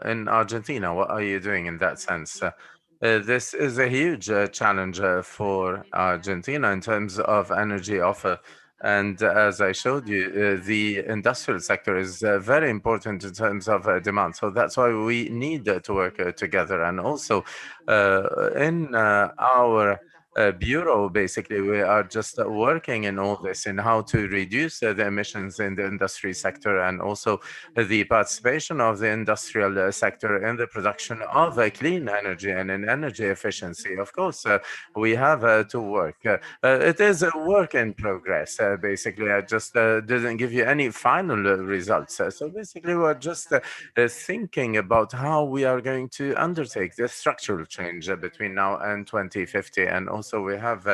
In Argentina, what are you doing in that sense? This is a huge challenge for Argentina in terms of energy offer. And as I showed you, the industrial sector is very important in terms of demand. So that's why we need to work together. And also in our bureau, basically, we are just working in all this in how to reduce the emissions in the industry sector and also the participation of the industrial sector in the production of clean energy and in energy efficiency. Of course, we have to work. It is a work in progress, basically. I just didn't give you any final results. So basically, we're just thinking about how we are going to undertake this structural change between now and 2050. And also we have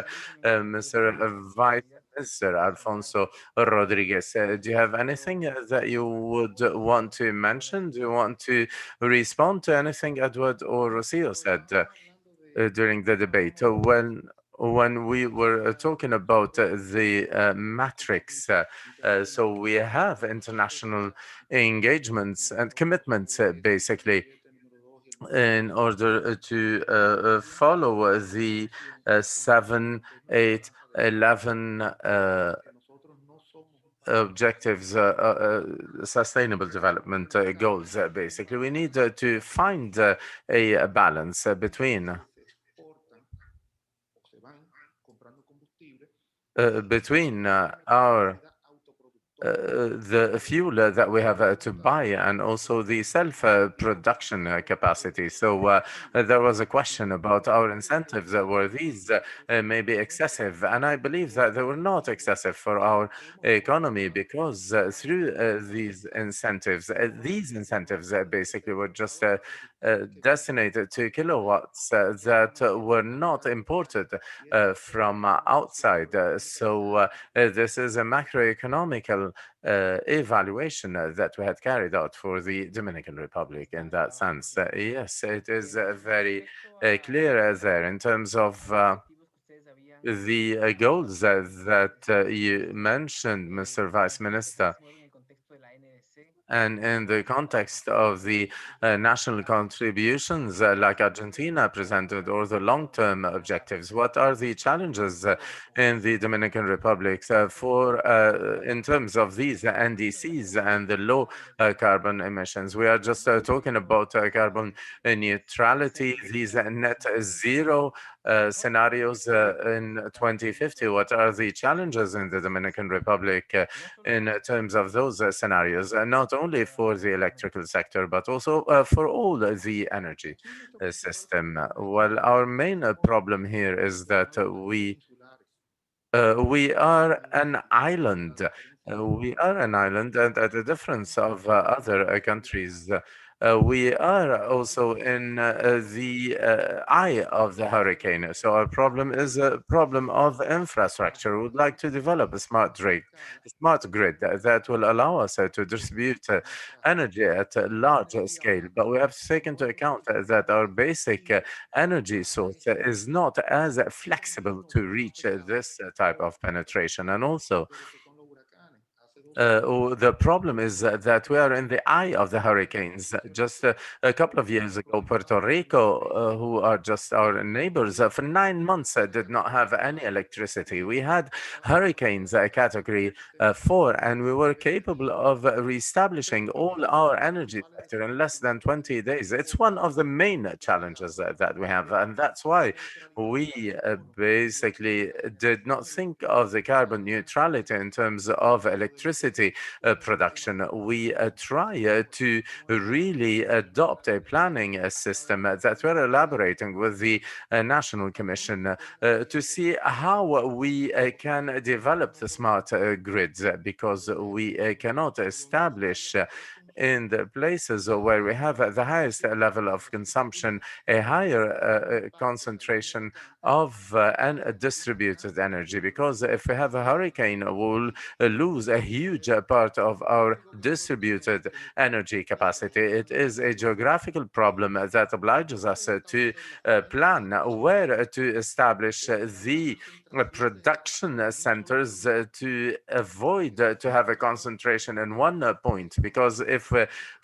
Mr. Vice Minister Alfonso Rodriguez. Do you have anything that you would want to mention? Do you want to respond to anything Edward or Rocio said during the debate? When we were talking about the matrix, so we have international engagements and commitments, basically, in order to follow the 7, 8, 11 objectives, sustainable development goals, basically. We need to find a balance between our the fuel that we have to buy and also the self-production capacity. So there was a question about our incentives. Were these maybe excessive? And I believe that they were not excessive for our economy because through these incentives basically were just designated to kilowatts that were not imported from outside. So this is a macroeconomical evaluation that we had carried out for the Dominican Republic in that sense. Yes, it is very clear there in terms of the goals that you mentioned, Mr. Vice Minister. And in the context of the national contributions like Argentina presented or the long-term objectives, what are the challenges in the Dominican Republic in terms of these NDCs and the low carbon emissions? We are just talking about carbon neutrality, these net zero scenarios in 2050. What are the challenges in the Dominican Republic in terms of those scenarios, not only for the electrical sector, but also for all the energy system? Well, our main problem here is that we are an island. And at the difference of other countries, we are also in the eye of the hurricane. So our problem is a problem of infrastructure. We would like to develop a smart grid that will allow us to distribute energy at a large scale. But we have to take into account that our basic energy source is not as flexible to reach this type of penetration. And also, the problem is that we are in the eye of the hurricanes. Just a couple of years ago, Puerto Rico, who are just our neighbors, for 9 months did not have any electricity. We had hurricanes category 4, and we were capable of reestablishing all our energy sector in less than 20 days. It's one of the main challenges that we have, and that's why we basically did not think of the carbon neutrality in terms of electricity production. We try to really adopt a planning system that we're elaborating with the National Commission to see how we can develop the smart grids, because we cannot establish in the places where we have the highest level of consumption, a higher concentration of and distributed energy. Because if we have a hurricane, we'll lose a huge part of our distributed energy capacity. It is a geographical problem that obliges us to plan where to establish the production centers to avoid to have a concentration in one point, because if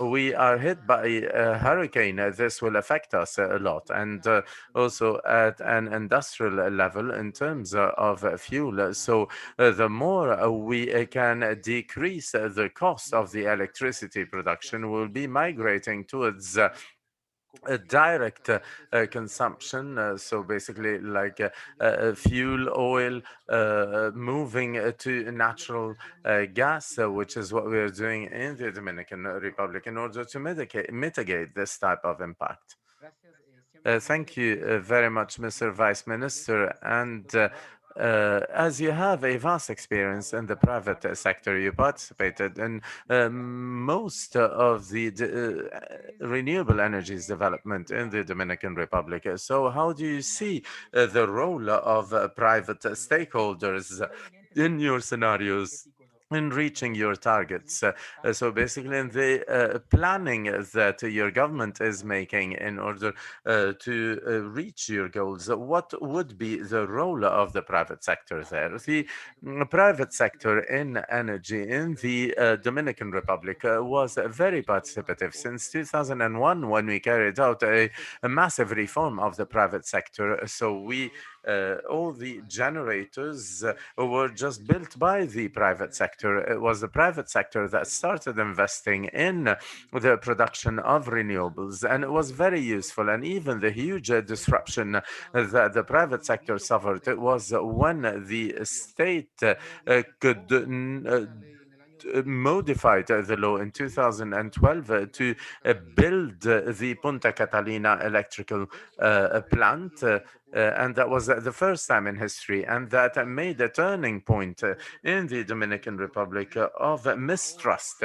we are hit by a hurricane, this will affect us a lot, and also at an industrial level in terms of fuel. So the more we can decrease the cost of the electricity production, we'll be migrating towards a direct consumption, so basically like fuel oil moving to natural gas, which is what we are doing in the Dominican Republic in order to mitigate this type of impact. Thank you very much, Mr. Vice Minister. And as you have a vast experience in the private sector, you participated in most of the renewable energies development in the Dominican Republic. So how do you see the role of private stakeholders in your scenarios in reaching your targets? So basically in the planning that your government is making in order to reach your goals, what would be the role of the private sector there? The private sector in energy in the Dominican Republic was very participative since 2001, when we carried out a massive reform of the private sector. So we all the generators were just built by the private sector. It was the private sector that started investing in the production of renewables, and it was very useful. And even the huge disruption that the private sector suffered, it was when the state could modified the law in 2012 to build the Punta Catalina electrical plant. And that was the first time in history, and that made a turning point in the Dominican Republic of mistrust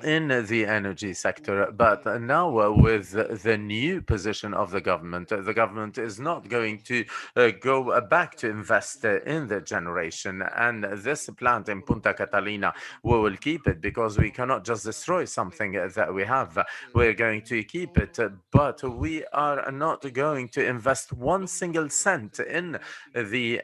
in the energy sector. But now with the new position of the government is not going to go back to invest in the generation. And this plant in Punta Catalina, we will keep it, because we cannot just destroy something that we have. We're going to keep it, but we are not going to invest one single cent in the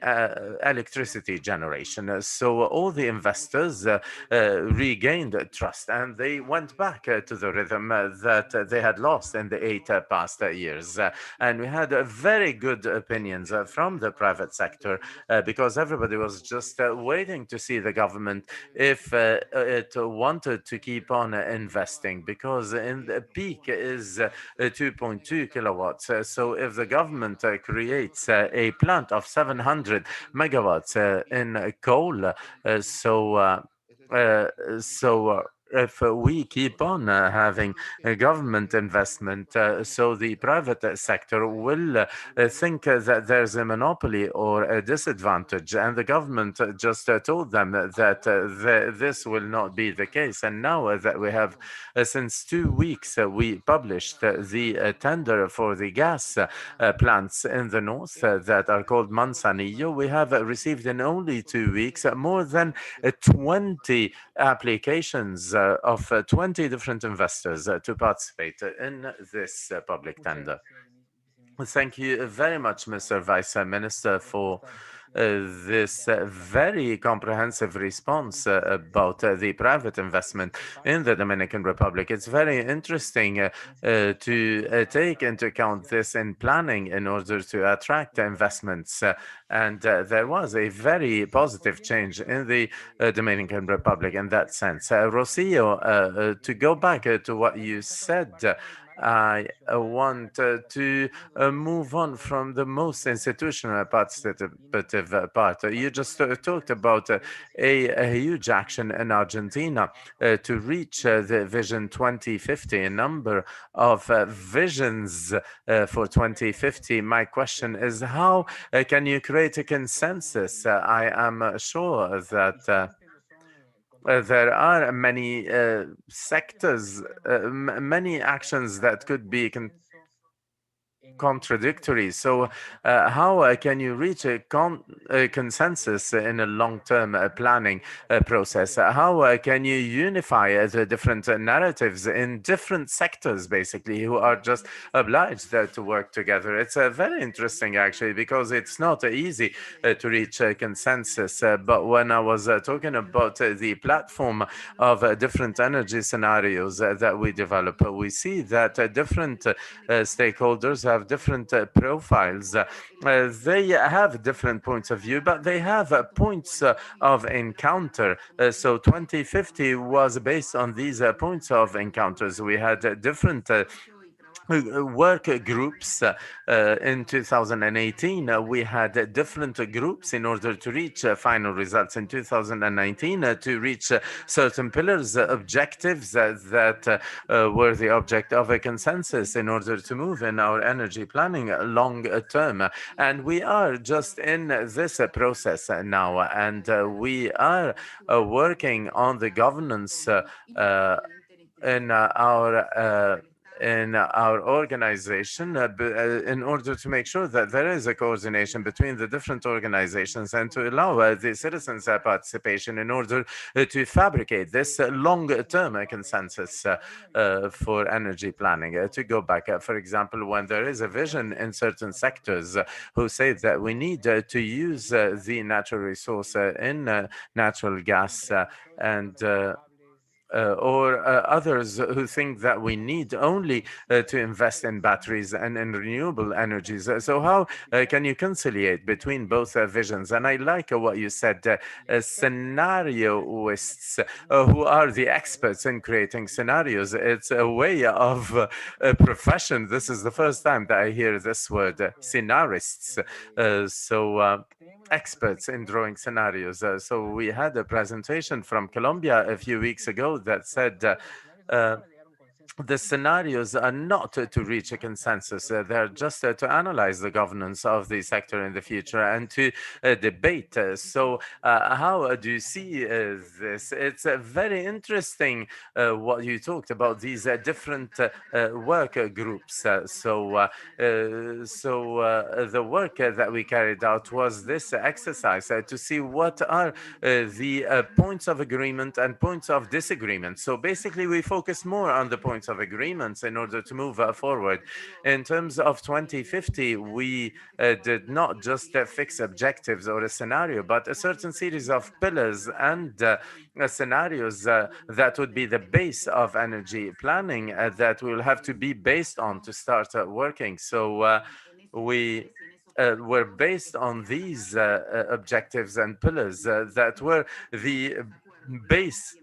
electricity generation. So all the investors regained trust, and they went back to the rhythm that they had lost in the 8 past years. And we had very good opinions from the private sector, because everybody was just waiting to see the government if it wanted to keep on investing, because in the peak is 2.2 kilowatts. So if the government creates a plant of 700 megawatts in coal, if we keep on having a government investment, so the private sector will think that there's a monopoly or a disadvantage, and the government just told them that this will not be the case. And now that we have, since 2 weeks, we published the tender for the gas plants in the north that are called Manzanillo. We have received in only 2 weeks more than 20 applications of 20 different investors to participate in this public tender. Thank you very much, Mr. Vice Minister, for this very comprehensive response about the private investment in the Dominican Republic. It's very interesting to take into account this in planning in order to attract investments. And there was a very positive change in the Dominican Republic in that sense. Rocio, to go back to what you said, I want to move on from the most institutional participative part. You just talked about a huge action in Argentina to reach the Vision 2050, a number of visions for 2050. My question is, how can you create a consensus? I am sure that there are many sectors, many actions that could be contradictory. So, how can you reach a consensus in a long-term planning process? How can you unify the different narratives in different sectors, basically, who are just obliged to work together? It's very interesting, actually, because it's not easy to reach a consensus. But when I was talking about the platform of different energy scenarios that we develop, we see that different stakeholders have different profiles. They have different points of view, but they have points of encounter. So 2050 was based on these points of encounters. We had different work groups. In 2018, we had different groups in order to reach final results. In 2019, to reach certain pillars, objectives that were the object of a consensus in order to move in our energy planning long term. And we are just in this process now, and we are working on the governance in our organization in order to make sure that there is a coordination between the different organizations and to allow the citizens' participation in order to fabricate this long-term consensus for energy planning. To go back, for example, when there is a vision in certain sectors who say that we need to use the natural resource in natural gas and or others who think that we need only to invest in batteries and in renewable energies. So how can you conciliate between both visions? And I like what you said, scenarioists, who are the experts in creating scenarios. It's a way of a profession. This is the first time that I hear this word, scenarists. Experts in drawing scenarios. So we had a presentation from Colombia a few weeks ago that said the scenarios are not to reach a consensus. They're just to analyze the governance of the sector in the future and to debate. So how do you see this? It's very interesting what you talked about, these different work groups. The work that we carried out was this exercise to see what are the points of agreement and points of disagreement. So basically, we focus more on the points of agreements in order to move forward. In terms of 2050, we did not just fix objectives or a scenario, but a certain series of pillars and scenarios that would be the base of energy planning that will have to be based on to start working. So we were based on these objectives and pillars that were the base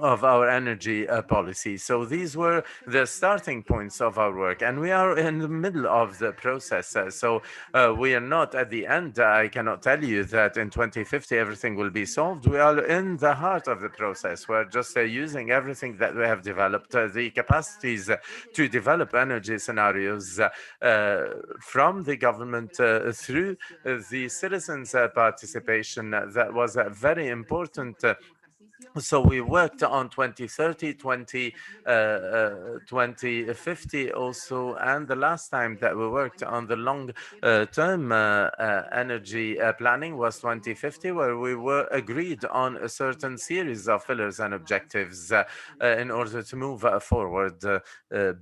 of our energy policy. So these were the starting points of our work, and we are in the middle of the process. So we are not at the end. I cannot tell you that in 2050 everything will be solved. We are in the heart of the process. We're just using everything that we have developed, the capacities to develop energy scenarios from the government through the citizens' participation. That was very important. So we worked on 2030, 2050 also, and the last time that we worked on the long-term energy planning was 2050, where we were agreed on a certain series of pillars and objectives in order to move forward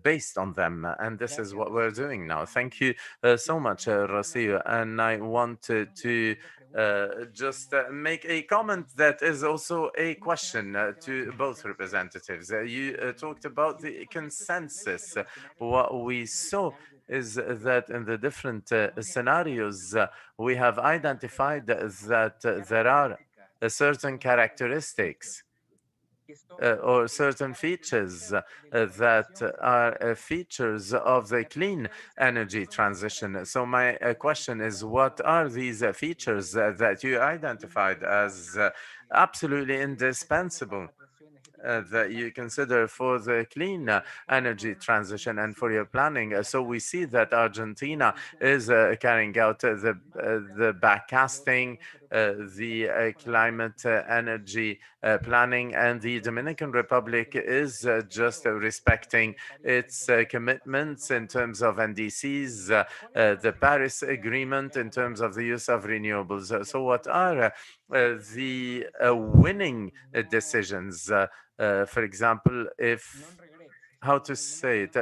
based on them. And this is what we're doing now. Thank you so much, Rocio. And I wanted to just make a comment that is also a question to both representatives. You talked about the consensus. What we saw is that in the different scenarios, we have identified that there are certain characteristics or certain features that are features of the clean energy transition. So my question is, what are these features that you identified as absolutely indispensable that you consider for the clean energy transition and for your planning? So we see that Argentina is carrying out the backcasting the climate energy planning, and the Dominican Republic is just respecting its commitments in terms of NDCs, the Paris Agreement in terms of the use of renewables. So what are the winning decisions? For example, if, how to say it?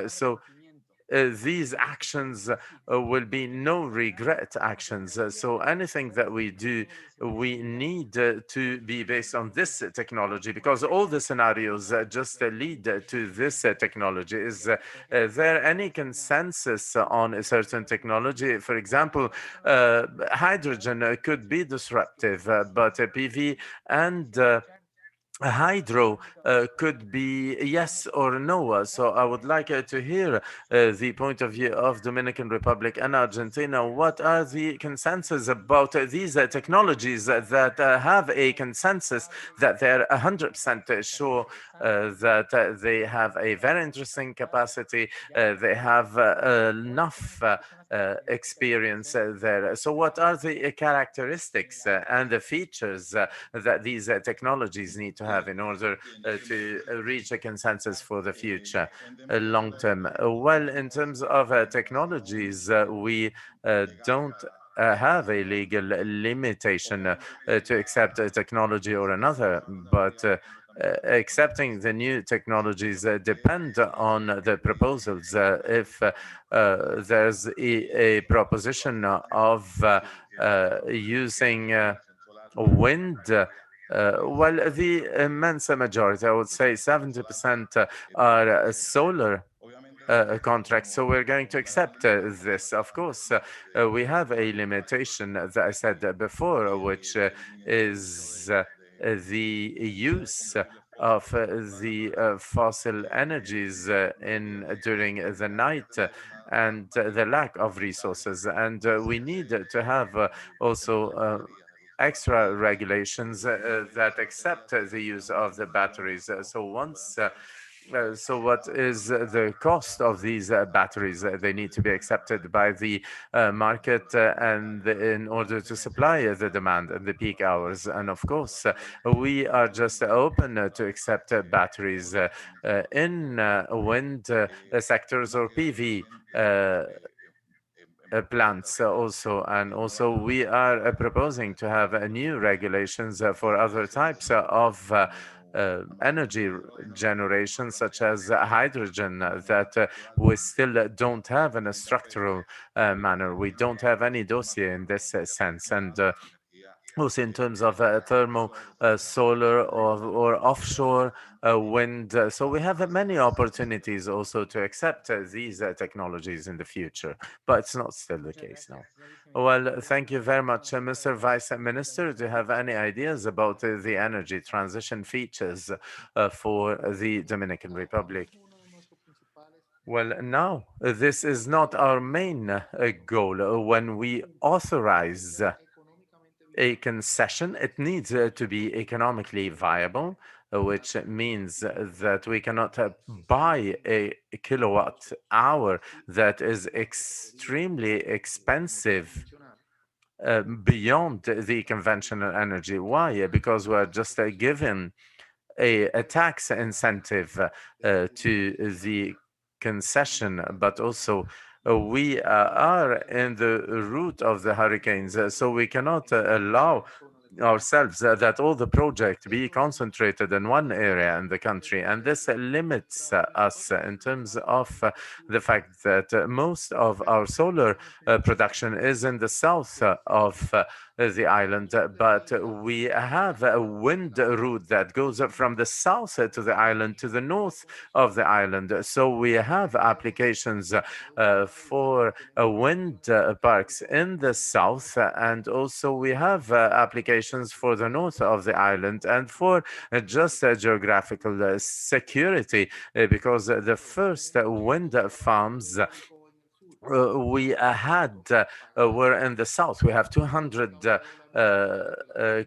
These actions will be no regret actions. So anything that we do, we need to be based on this technology, because all the scenarios just lead to this technology. Is there any consensus on a certain technology? For example, hydrogen could be disruptive, but PV and hydro could be yes or no. So I would like to hear the point of view of Dominican Republic and Argentina. What are the consensus about these technologies that have a consensus that they're 100% sure that they have a very interesting capacity, they have enough experience there. So what are the characteristics and the features that these technologies need to have in order to reach a consensus for the future, long term? Well, in terms of technologies, we don't have a legal limitation to accept a technology or another, but accepting the new technologies depend on the proposals. If there's a proposition of using wind, well, the immense majority, I would say 70%, are solar contracts. So we're going to accept this. Of course, we have a limitation that I said before, which is the use of the fossil energies in during the night and the lack of resources. And we need to have also extra regulations that accept the use of the batteries. So what is the cost of these batteries? They need to be accepted by the market and in order to supply the demand and the peak hours. And of course, we are just open to accept batteries in wind sectors or PV plants also. And also we are proposing to have new regulations for other types of energy generation, such as hydrogen, that we still don't have in a structural manner. We don't have any dossier in this sense. And also in terms of thermal, solar, or offshore wind. So we have many opportunities also to accept these technologies in the future, but it's not still the case now. Well, thank you very much, Mr. Vice Minister. Do you have any ideas about the energy transition features for the Dominican Republic? Well, now, this is not our main goal. When we authorize a concession, it needs to be economically viable, which means that we cannot buy a kilowatt hour that is extremely expensive beyond the conventional energy. Why? Because we're just given a tax incentive to the concession, but also we are in the route of the hurricanes, so we cannot allow ourselves that all the project be concentrated in one area in the country. And this limits us in terms of the fact that most of our solar production is in the south of the island, but we have a wind route that goes from the south to the island to the north of the island. So we have applications for wind parks in the south, and also we have applications for the north of the island, and for just geographical security, because the first wind farms we had were in the south. We have 200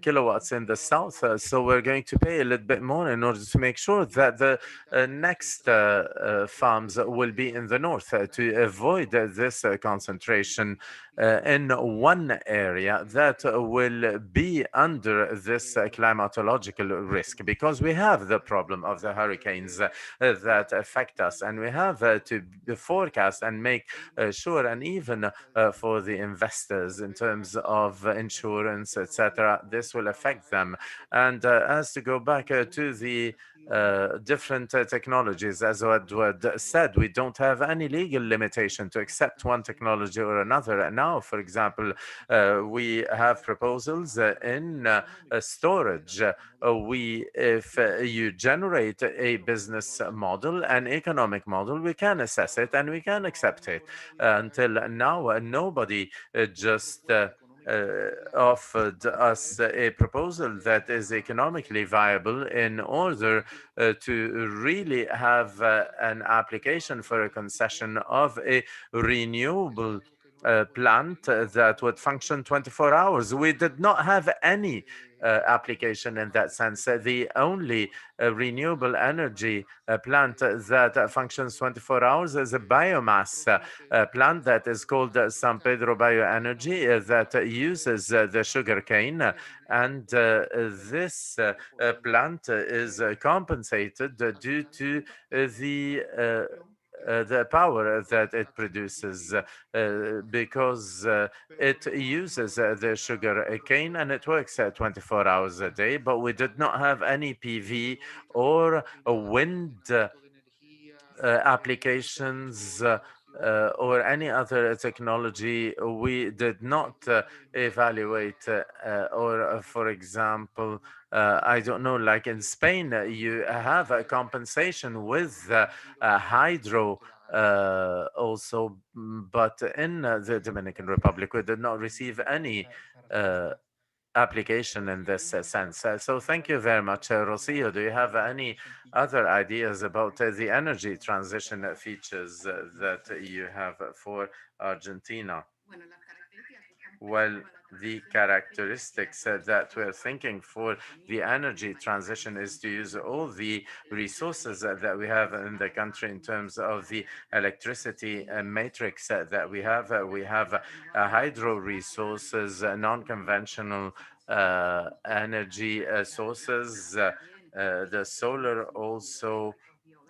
kilowatts in the south, so we're going to pay a little bit more in order to make sure that the next farms will be in the north to avoid this concentration in one area that will be under this climatological risk, because we have the problem of the hurricanes that affect us, and we have to forecast and make sure, and even for the investors in terms of insurance, etc., this will affect them. And as to go back to the different technologies, as Edward said, we don't have any legal limitation to accept one technology or another. And now, for example, we have proposals in storage. If you generate a business model, an economic model, we can assess it and we can accept it. Until now, nobody just offered us a proposal that is economically viable in order to really have an application for a concession of a renewable plant that would function 24 hours. We did not have any application in that sense. The only renewable energy plant that functions 24 hours is a biomass plant that is called San Pedro Bioenergy that uses the sugar cane. And this plant is compensated due to the power that it produces because it uses the sugar cane and it works 24 hours a day. But we did not have any PV or wind applications or any other technology. We did not evaluate or, for example, I don't know, like in Spain, you have a compensation with hydro also, but in the Dominican Republic, we did not receive any application in this sense. So thank you very much. Rocio, do you have any other ideas about the energy transition features that you have for Argentina? Well, the characteristics that we're thinking for the energy transition is to use all the resources that we have in the country in terms of the electricity matrix that we have. We have hydro resources, non-conventional energy sources, the solar also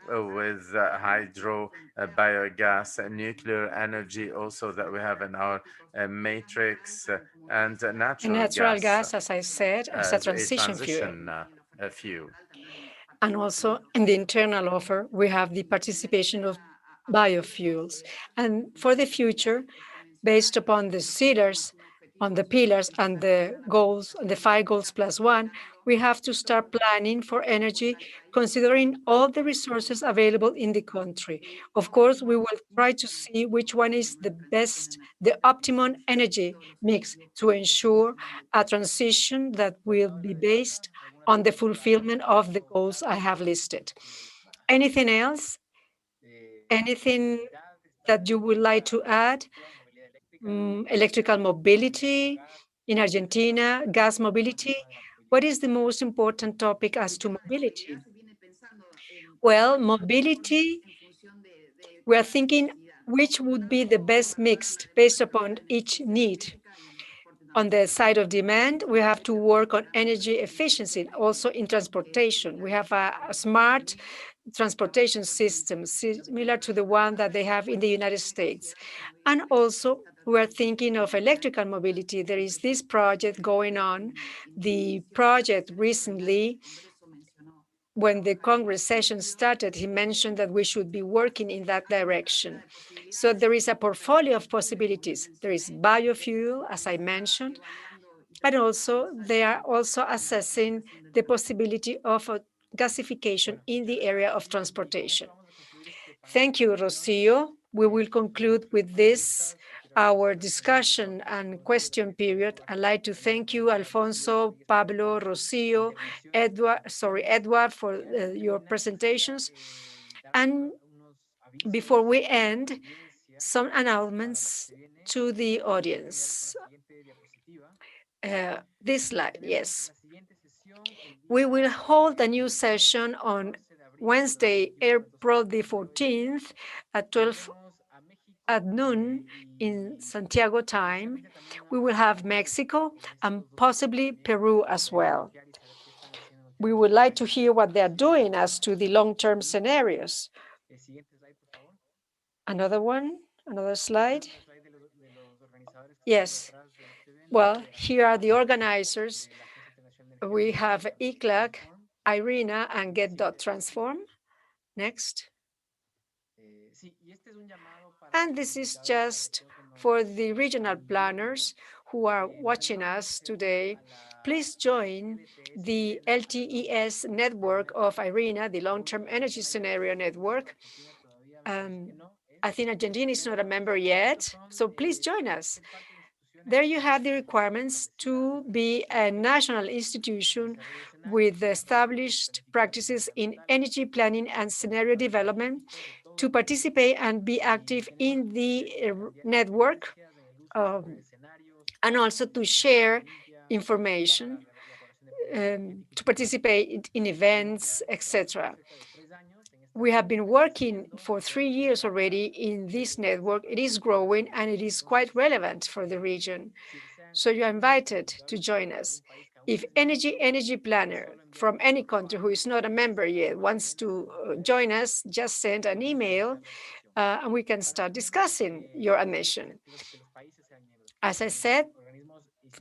with hydro, biogas, nuclear energy also that we have in our matrix, and natural gas as I said, as a as a transition fuel. fuel. And also in the internal offer, we have the participation of biofuels. And for the future, based upon the pillars and the goals, and the 5 goals plus 1, we have to start planning for energy considering all the resources available in the country. Of course, we will try to see which one is the best, the optimum energy mix to ensure a transition that will be based on the fulfillment of the goals I have listed. Anything else? Anything that you would like to add? Electrical mobility in Argentina, gas mobility. What is the most important topic as to mobility? Well, mobility, we are thinking which would be the best mix based upon each need. On the side of demand, we have to work on energy efficiency, also in transportation. We have a smart transportation system similar to the one that they have in the United States. And also, we are thinking of electrical mobility. There is this project going on. The project recently, when the Congress session started, he mentioned that we should be working in that direction. So there is a portfolio of possibilities. There is biofuel, as I mentioned, and also they are also assessing the possibility of a gasification in the area of transportation. Thank you, Rocio. We will conclude with this our discussion and question period. I'd like to thank you, Alfonso, Pablo, Rocio, Edward, for your presentations. And before we end, some announcements to the audience. This slide, yes. We will hold a new session on Wednesday, April the 14th at 12 at noon in Santiago time, we will have Mexico and possibly Peru as well. We would like to hear what they're doing as to the long-term scenarios. Another one, another slide. Yes. Well, here are the organizers. We have ECLAC, IRENA, and GET.transform. Next. And this is just for the regional planners who are watching us today. Please join the LTES network of IRENA, the Long-Term Energy Scenario Network. I think Argentina is not a member yet, so please join us. There you have the requirements to be a national institution with established practices in energy planning and scenario development, to participate and be active in the network, and also to share information, to participate in events, etc. We have been working for 3 years already in this network. It is growing and it is quite relevant for the region. So you're invited to join us. If energy planner from any country who is not a member yet wants to join us, just send an email and we can start discussing your admission. As I said,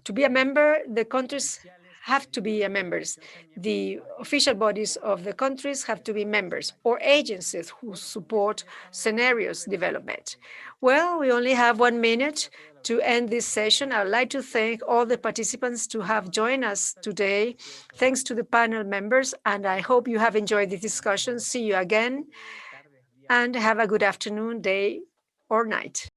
to be a member, the countries have to be members. The official bodies of the countries have to be members, or agencies who support scenarios development. Well, we only have 1 minute to end this session. I would like to thank all the participants to have joined us today. Thanks to the panel members, and I hope you have enjoyed the discussion. See you again, and have a good afternoon, day, or night.